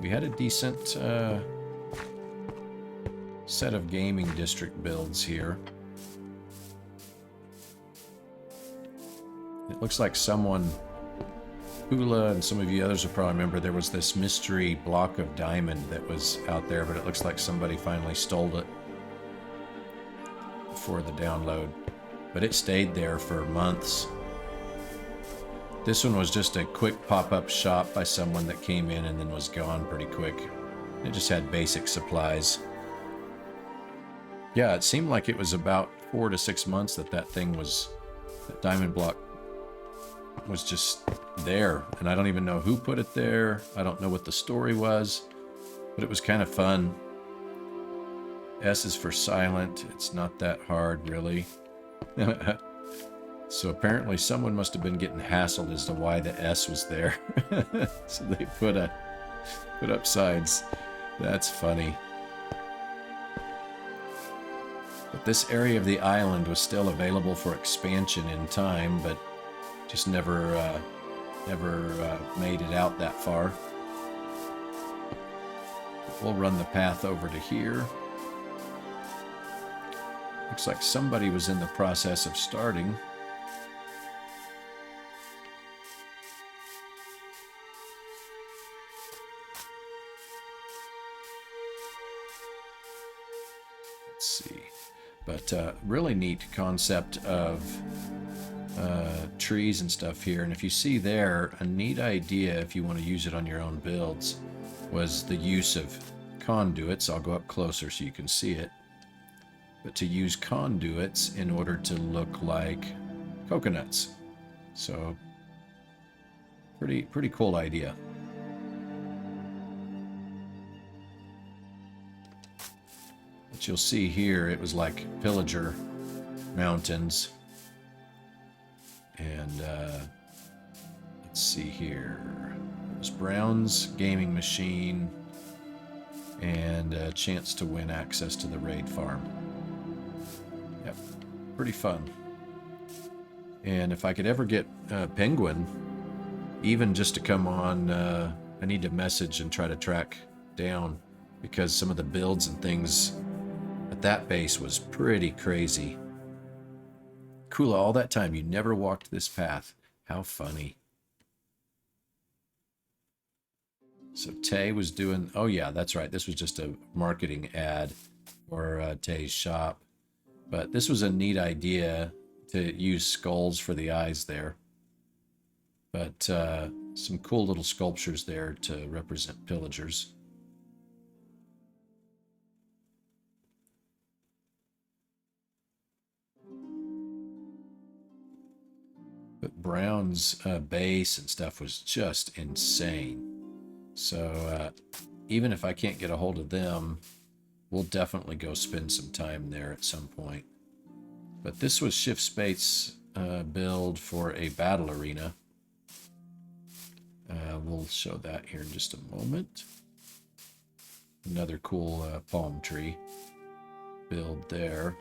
Speaker 1: We had a decent set of gaming district builds here. It looks like someone, Hula and some of you others will probably remember, there was this mystery block of diamond that was out there, but it looks like somebody finally stole it for the download. But it stayed there for months. This one was just a quick pop-up shop by someone that came in and then was gone pretty quick. It just had basic supplies. Yeah, it seemed like it was about 4 to 6 months that thing was, that diamond block was just there. And I don't even know who put it there. I don't know what the story was, but it was kind of fun. S is for silent. It's not that hard, really. So apparently someone must have been getting hassled as to why the S was there. So they put up signs. That's funny. But this area of the island was still available for expansion in time, but just never made it out that far. We'll run the path over to here. Looks like somebody was in the process of starting. Let's see. But really neat concept of trees and stuff here. And if you see there, a neat idea, if you want to use it on your own builds, was the use of conduits. I'll go up closer so you can see it. But to use conduits in order to look like coconuts. So pretty cool idea. But you'll see here it was like pillager mountains. And let's see here. It was Brown's gaming machine and a chance to win access to the raid farm. Yep, pretty fun. And if I could ever get Penguin, even just to come on, I need to message and try to track down, because some of the builds and things at that base was pretty crazy. Kula, all that time you never walked this path. How funny. So Tay was doing, oh yeah, that's right. This was just a marketing ad for Tay's shop. But this was a neat idea to use skulls for the eyes there. But some cool little sculptures there to represent pillagers. But Brown's base and stuff was just insane. So even if I can't get a hold of them, we'll definitely go spend some time there at some point. But this was Shift Space build for a battle arena. We'll show that here in just a moment. Another cool palm tree build there.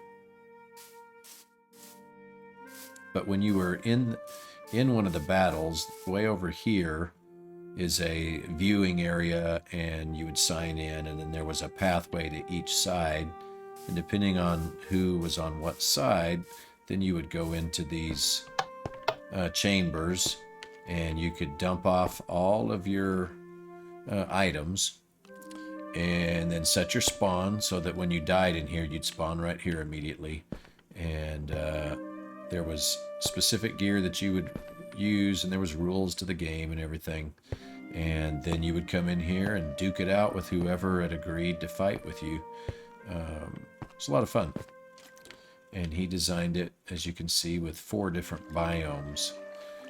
Speaker 1: But when you were in one of the battles, way over here is a viewing area, and you would sign in, and then there was a pathway to each side. And depending on who was on what side, then you would go into these chambers, and you could dump off all of your items, and then set your spawn so that when you died in here, you'd spawn right here immediately. And there was specific gear that you would use, and there was rules to the game and everything. And then you would come in here and duke it out with whoever had agreed to fight with you. It's a lot of fun. And he designed it, as you can see, with 4 different biomes.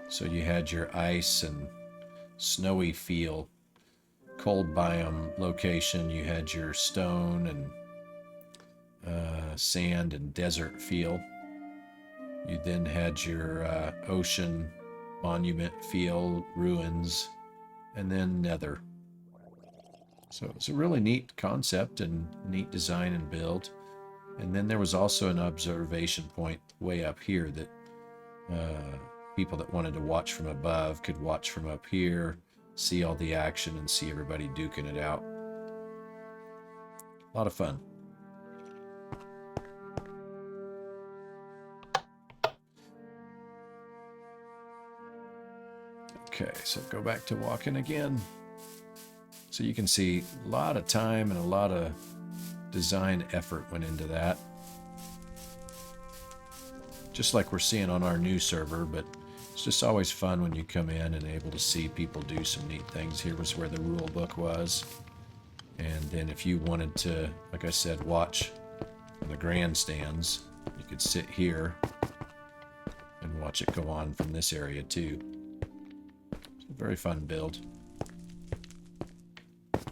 Speaker 1: So you had your ice and snowy feel, cold biome location. You had your stone and sand and desert feel. You then had your ocean monument feel, ruins, and then nether. So it's a really neat concept and neat design and build. And then there was also an observation point way up here that people that wanted to watch from above could watch from up here, see all the action, and see everybody duking it out. A lot of fun. Okay, so go back to walking again. So you can see a lot of time and a lot of design effort went into that. Just like we're seeing on our new server, but it's just always fun when you come in and able to see people do some neat things. Here was where the rule book was. And then if you wanted to, like I said, watch from the grandstands, you could sit here and watch it go on from this area too. It's a very fun build.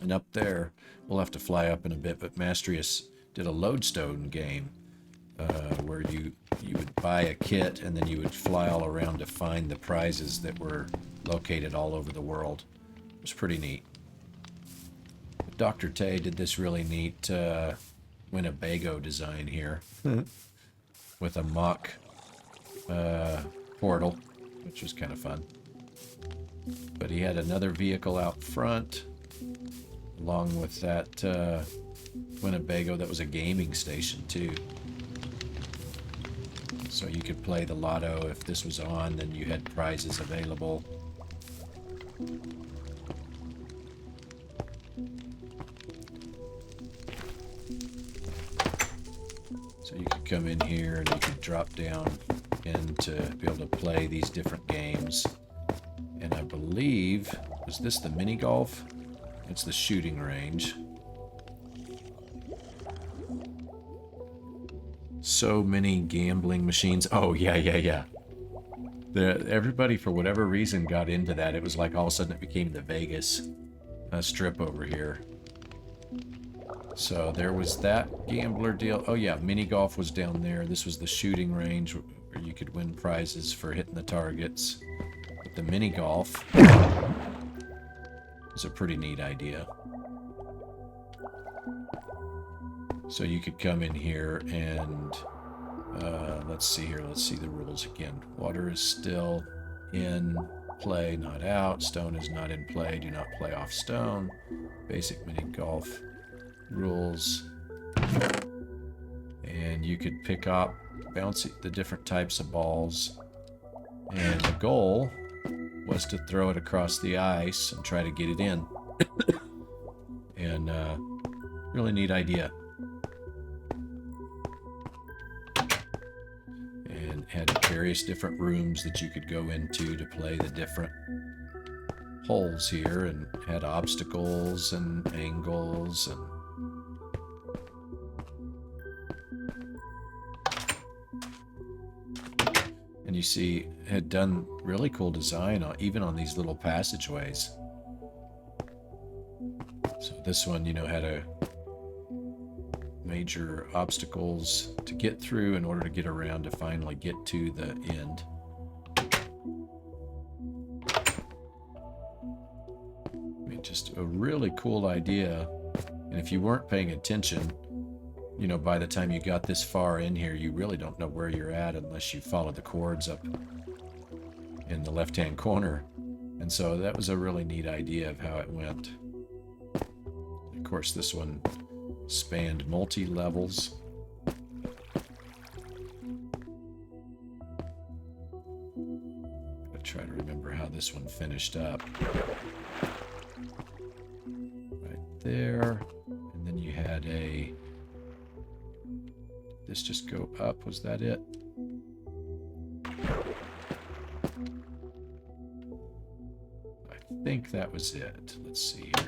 Speaker 1: And up there, we'll have to fly up in a bit, but Mastrius did a lodestone game where you would buy a kit and then you would fly all around to find the prizes that were located all over the world. It was pretty neat. Dr. Tay did this really neat Winnebago design here with a mock portal, which was kind of fun. But he had another vehicle out front along with that Winnebago that was a gaming station too. So you could play the lotto. If this was on, then you had prizes available. So you could come in here and you could drop down in to be able to play these different games. And I believe, was this the mini golf? It's the shooting range. So many gambling machines. Oh, yeah. Everybody, for whatever reason, got into that. It was like all of a sudden it became the Vegas strip over here. So there was that gambler deal. Oh, yeah, mini golf was down there. This was the shooting range where you could win prizes for hitting the targets. But the mini golf is a pretty neat idea. So you could come in here and let's see here. Let's see the rules again. Water is still in play, not out. Stone is not in play. Do not play off stone. Basic mini golf rules. And you could pick up, bounce the different types of balls. And the goal was to throw it across the ice and try to get it in. And really neat idea. And had various different rooms that you could go into to play the different holes here, and had obstacles and angles and you see had done really cool design even on these little passageways. So this one, you know, had a major obstacles to get through in order to get around to finally get to the end. I mean, just a really cool idea. And if you weren't paying attention, you know, by the time you got this far in here, you really don't know where you're at unless you follow the chords up in the left-hand corner. And so that was a really neat idea of how it went. Of course, this one spanned multi-levels. I'll try to remember how this one finished up. Right there. And then you had a... This just go up, was that it? I think that was it. Let's see here.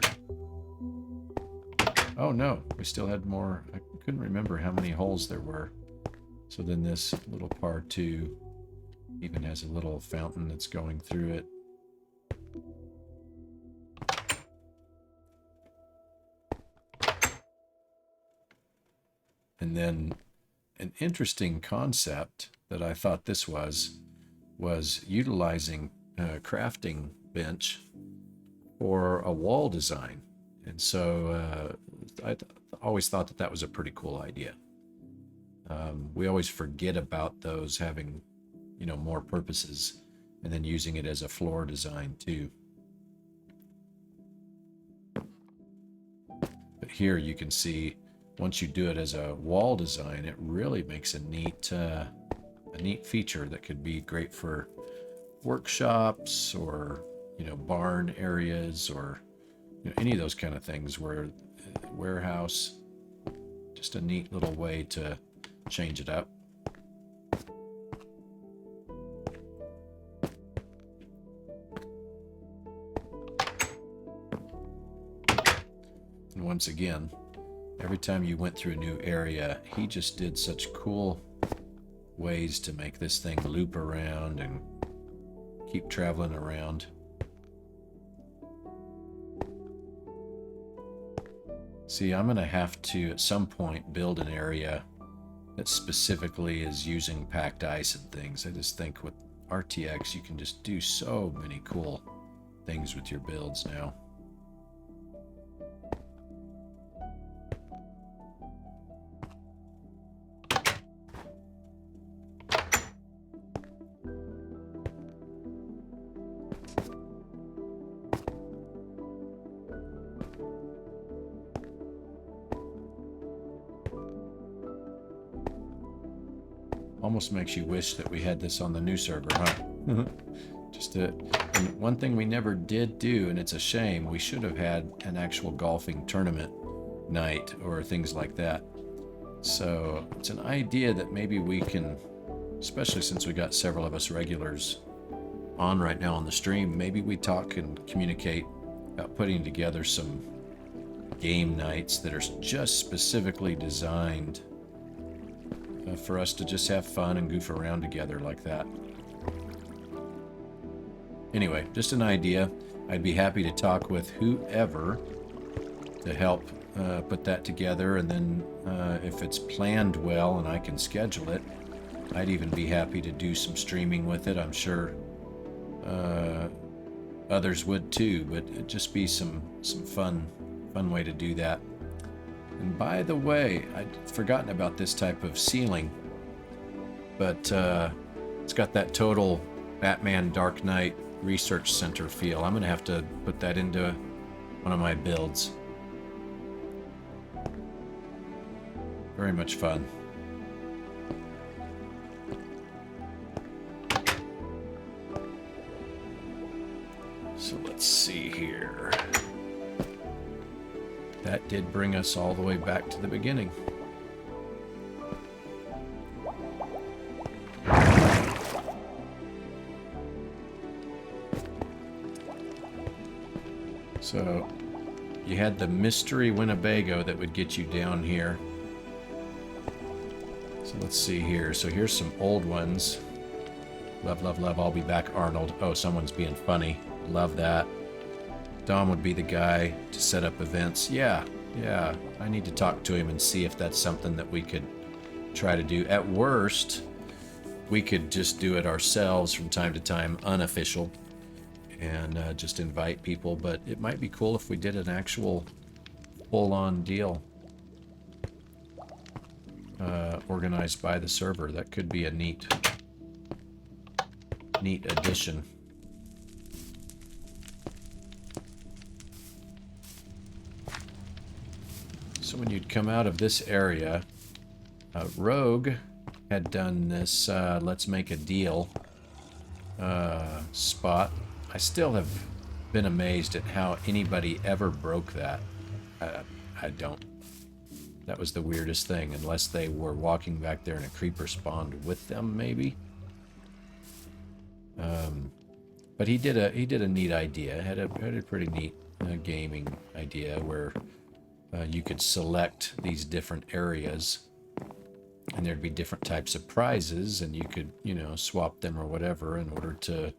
Speaker 1: Oh no, we still had more. I couldn't remember how many holes there were. So then this little part 2 even has a little fountain that's going through it. And then an interesting concept that I thought this was utilizing a crafting bench for a wall design. And so I always thought that that was a pretty cool idea. We always forget about those having, you know, more purposes, and then using it as a floor design too. But here you can see, once you do it as a wall design, it really makes a neat feature that could be great for workshops or, you know, barn areas, or, you know, any of those kind of things where warehouse. Just a neat little way to change it up. And once again, every time you went through a new area, he just did such cool ways to make this thing loop around and keep traveling around. See, I'm going to have to, at some point, build an area that specifically is using packed ice and things. I just think with RTX, you can just do so many cool things with your builds now. Almost makes you wish that we had this on the new server, huh? And one thing we never did do, and it's a shame, we should have had an actual golfing tournament night or things like that. So it's an idea that maybe we can, especially since we got several of us regulars on right now on the stream, maybe we talk and communicate about putting together some game nights that are just specifically designed for us to just have fun and goof around together like that. Anyway, just an idea. I'd be happy to talk with whoever to help put that together, and then if it's planned well and I can schedule it, I'd even be happy to do some streaming with it. I'm sure others would too, but it'd just be some fun way to do that. And by the way, I'd forgotten about this type of ceiling, but it's got that total Batman Dark Knight Research Center feel. I'm going to have to put that into one of my builds. Very much fun. So let's see here. That did bring us all the way back to the beginning. So you had the mystery Winnebago that would get you down here. So let's see here. So here's some old ones. Love, love, love. I'll be back, Arnold. Oh, someone's being funny. Love that. Dom would be the guy to set up events. Yeah, Yeah, I need to talk to him and see if that's something that we could try to do. At worst, we could just do it ourselves from time to time, unofficial, and just invite people. But it might be cool if we did an actual full-on deal organized by the server. That could be a neat addition. So when you'd come out of this area, Rogue had done this let's make a deal spot. I still have been amazed at how anybody ever broke that. I don't. That was the weirdest thing, unless they were walking back there and a creeper spawned with them, maybe. But he did a neat idea. Had a pretty neat gaming idea where you could select these different areas, and there'd be different types of prizes, and you could, you know, swap them or whatever in order to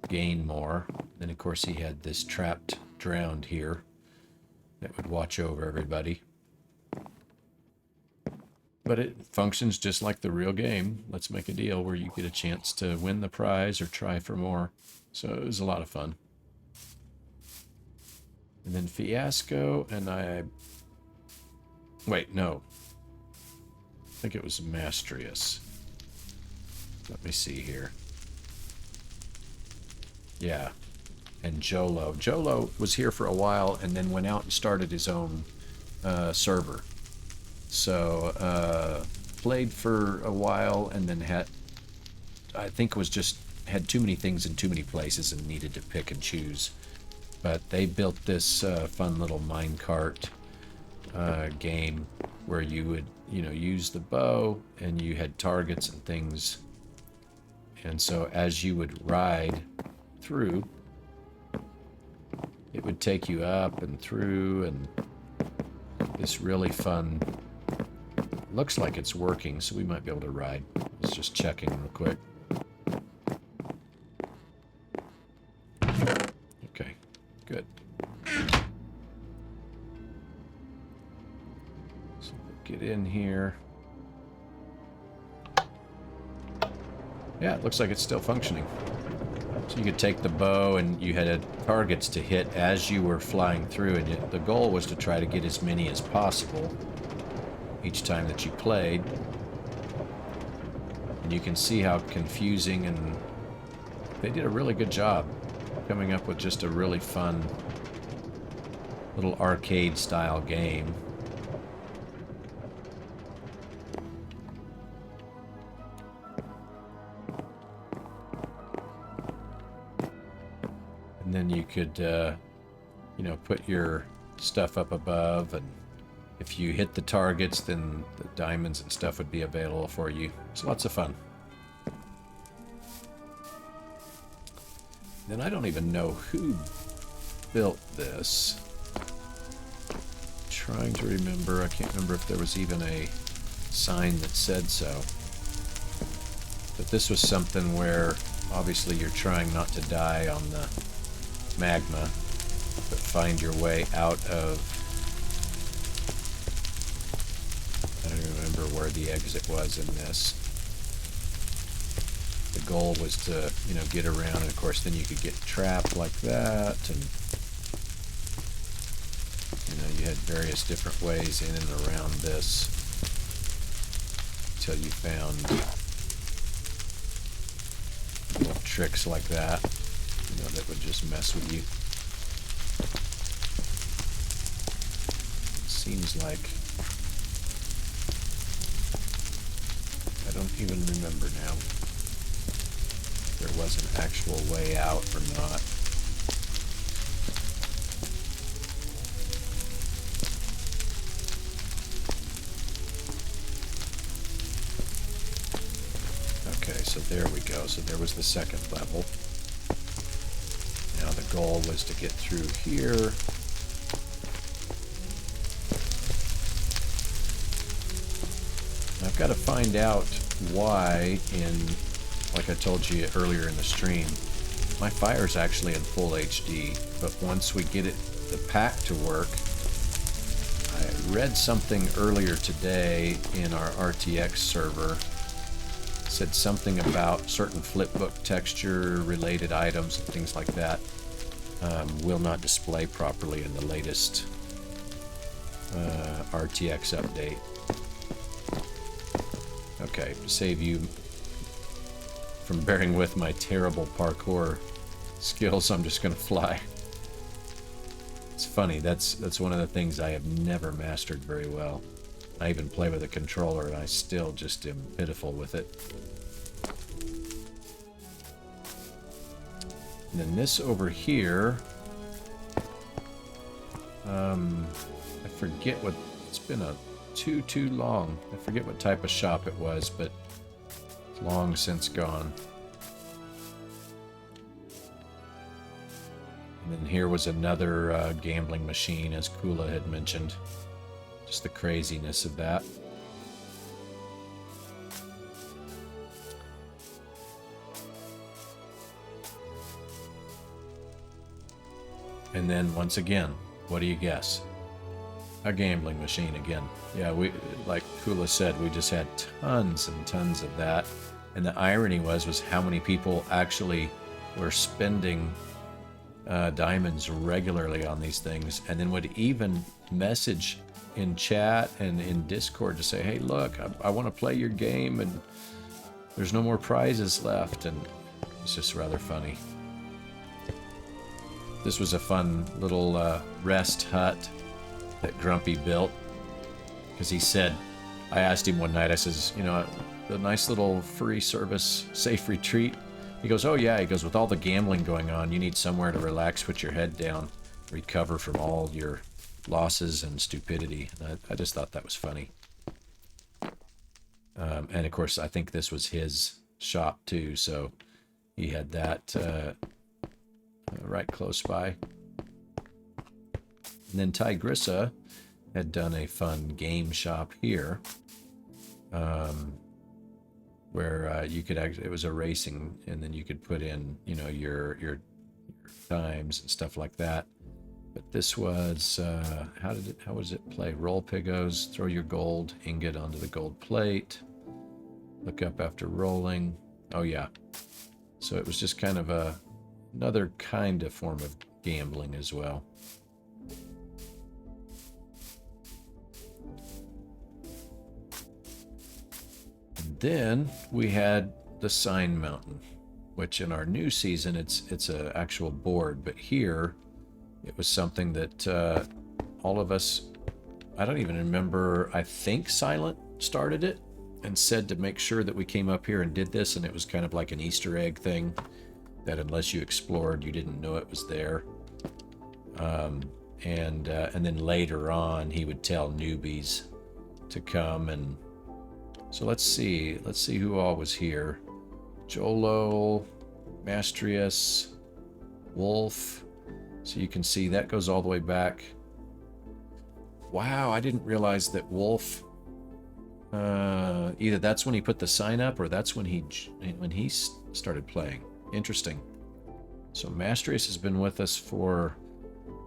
Speaker 1: gain more. Then, of course, he had this trapped drowned here that would watch over everybody. But it functions just like the real game. Let's make a deal where you get a chance to win the prize or try for more. So it was a lot of fun. And then Fiasco and I... Wait, no. I think it was Mastrius. Let me see here. Yeah. And Jolo. Jolo was here for a while and then went out and started his own server. So, played for a while and then had... I think was just... had too many things in too many places and needed to pick and choose. But they built this fun little minecart game where you would, you know, use the bow and you had targets and things. And so as you would ride through, it would take you up and through, and this really fun... Looks like it's working, so we might be able to ride. Let's just check in real quick. Okay, good. So we'll get in here. Yeah, it looks like it's still functioning. So you could take the bow and you had targets to hit as you were flying through, and the goal was to try to get as many as possible each time that you played. And you can see how confusing, and they did a really good job coming up with just a really fun little arcade style game. And then you could you know, put your stuff up above, and if you hit the targets, then the diamonds and stuff would be available for you. It's lots of fun. Then I don't even know who built this. Trying to remember. I can't remember if there was even a sign that said so. But this was something where obviously you're trying not to die on the magma, but find your way out of... I don't remember where the exit was in this. The goal was to, you know, get around, and of course then you could get trapped like that, and you know, you had various different ways in and around this until you found little tricks like that, you know, that would just mess with you. It seems like... I don't even remember now if there was an actual way out or not. Okay, so there we go. So there was the second level. Now the goal was to get through here. I've got to find out why, like I told you earlier in the stream, my fire's actually in full HD, but once we get the pack to work, read something earlier today in our RTX server. It said something about certain flipbook texture related items and things like that will not display properly in the latest RTX update. Okay, to save you from bearing with my terrible parkour skills, I'm just gonna fly. It's funny, that's one of the things I have never mastered very well. I even play with a controller and I still just am pitiful with it. And then this over here, I forget what, it's been too long. I forget what type of shop it was, but it's long since gone. And then here was another gambling machine, as Kula had mentioned. Just the craziness of that. And then once again, what do you guess? A gambling machine again. Yeah, we, like Kula said, we just had tons and tons of that. And the irony was how many people actually were spending diamonds regularly on these things, and then would even message in chat and in Discord to say, hey, look, I want to play your game and there's no more prizes left. And it's just rather funny. This was a fun little rest hut that Grumpy built, because he said, I asked him one night, I says, you know, the nice little free service safe retreat. He goes, oh yeah, he goes, with all the gambling going on, you need somewhere to relax, put your head down, recover from all your losses and stupidity. And I just thought that was funny. And of course, I think this was his shop too, so he had that right close by. And then Tigrissa had done a fun game shop here. Where you could actually, it was a racing, and then you could put in, you know, your times and stuff like that. But this was, how was it play? Roll pigos, throw your gold ingot onto the gold plate, look up after rolling. Oh yeah. So it was just kind of another kind of form of gambling as well. Then we had the Sign Mountain, which in our new season it's a actual board, but here it was something that all of us, I don't even remember, I think Silent started it and said to make sure that we came up here and did this, and it was kind of like an Easter egg thing that unless you explored you didn't know it was there. And then later on he would tell newbies to come. And so let's see who all was here. Jolo, Mastrius, Wolf. So you can see that goes all the way back. Wow, I didn't realize that Wolf, either that's when he put the sign up or that's when he started playing. Interesting. So Mastrius has been with us for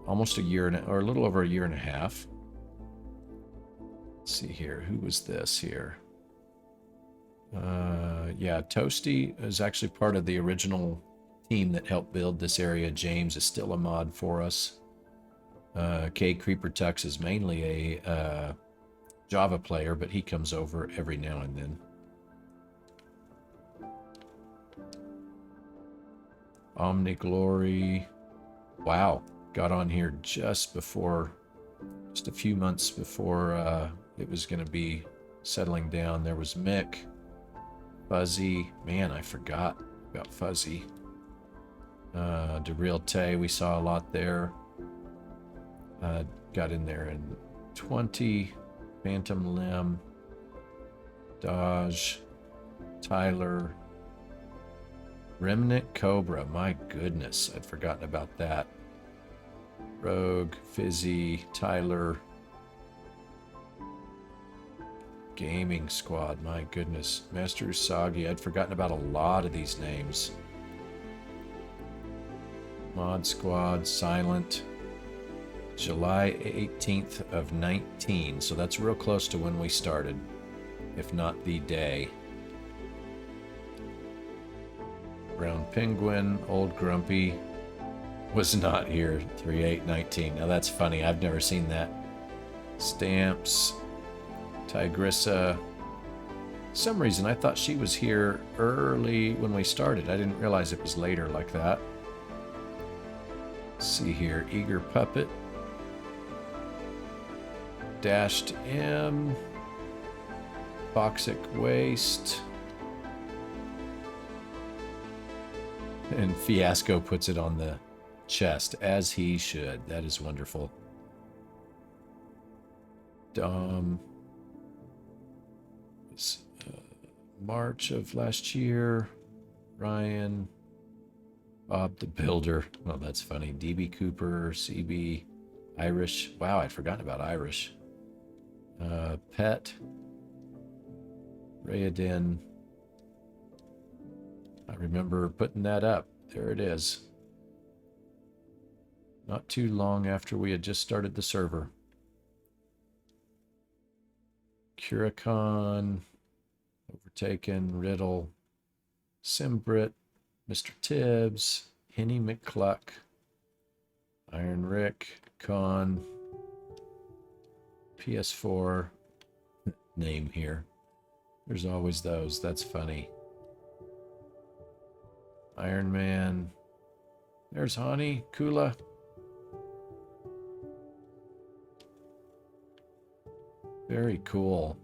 Speaker 1: almost a year, or a little over a year and a half. Let's see here, who was this here? Yeah, Toasty is actually part of the original team that helped build this area. James is still a mod for us. K Creeper Tux is mainly a Java player, but he comes over every now and then. Omni Glory. Wow, got on here just a few months before it was going to be settling down. There was Mick. Fuzzy, man, I forgot about Fuzzy. DeReal we saw a lot there. Got in there in 20. Phantom Limb, Dodge, Tyler, Remnant Cobra. My goodness, I'd forgotten about that. Rogue, Fizzy, Tyler. Gaming Squad, my goodness. Master Usagi, I'd forgotten about a lot of these names. Mod Squad, Silent, July 18th of 19, so that's real close to when we started, if not the day. Brown Penguin, Old Grumpy was not here, 3/8/19. Now that's funny, I've never seen that. Stamps, Tigressa. Some reason I thought she was here early when we started. I didn't realize it was later like that. Let's see here, Eager Puppet. Dashed M. Toxic Waste. And Fiasco puts it on the chest, as he should. That is wonderful. Dom. March of last year. Ryan. Bob the Builder. Well, that's funny. DB Cooper. CB. Irish. Wow, I'd forgotten about Irish. Pet. Rayadin. I remember putting that up. There it is. Not too long after we had just started the server. Curicon. Overtaken. Riddle. Simbrit. Mr. Tibbs. Henny McCluck. Iron Rick. Con. PS4. Name here. There's always those. That's funny. Iron Man. There's Hani. Kula. Very cool.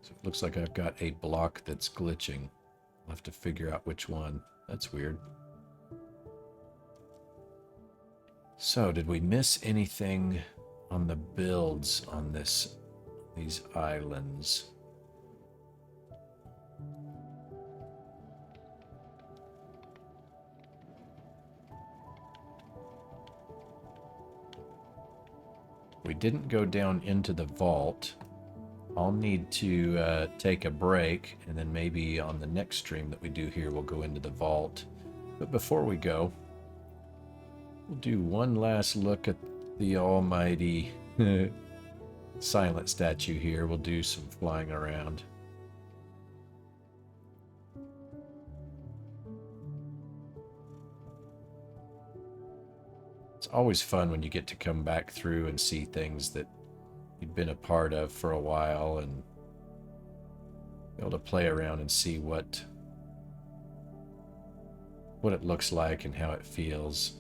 Speaker 1: So it looks like I've got a block that's glitching. I'll have to figure out which one. That's weird. So, did we miss anything on the builds on these islands? We didn't go down into the vault. I'll need to take a break, and then maybe on the next stream that we do here, we'll go into the vault. But before we go, we'll do one last look at the almighty silent statue here. We'll do some flying around. It's always fun when you get to come back through and see things that you've been a part of for a while and be able to play around and see what it looks like and how it feels.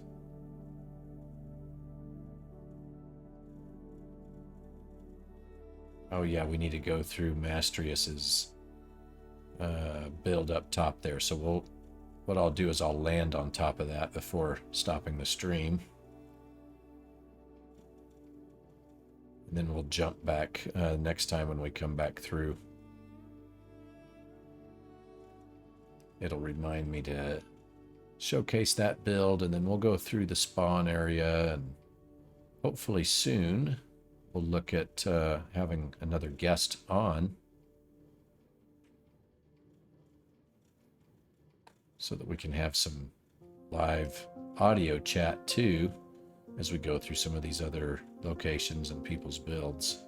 Speaker 1: Oh yeah, we need to go through Mastrius's build up top there. So what I'll do is I'll land on top of that before stopping the stream. And then we'll jump back next time when we come back through. It'll remind me to showcase that build, and then we'll go through the spawn area, and hopefully soon we'll look at having another guest on so that we can have some live audio chat too as we go through some of these other locations and people's builds.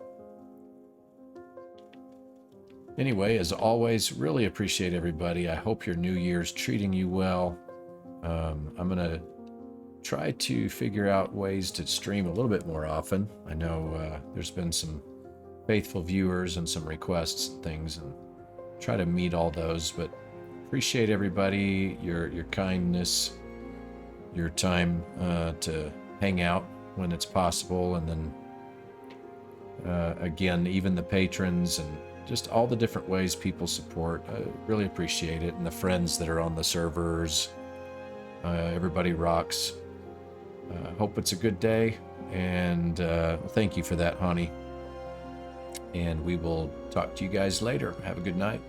Speaker 1: Anyway, as always, really appreciate everybody. I hope your New Year's treating you well. I'm going to try to figure out ways to stream a little bit more often. I know there's been some faithful viewers and some requests and things, and try to meet all those, but appreciate everybody, your kindness, your time to hang out when it's possible, and then again, even the patrons and just all the different ways people support. I really appreciate it, and the friends that are on the servers. Everybody rocks. Hope it's a good day, and thank you for that, Hani. And we will talk to you guys later. Have a good night.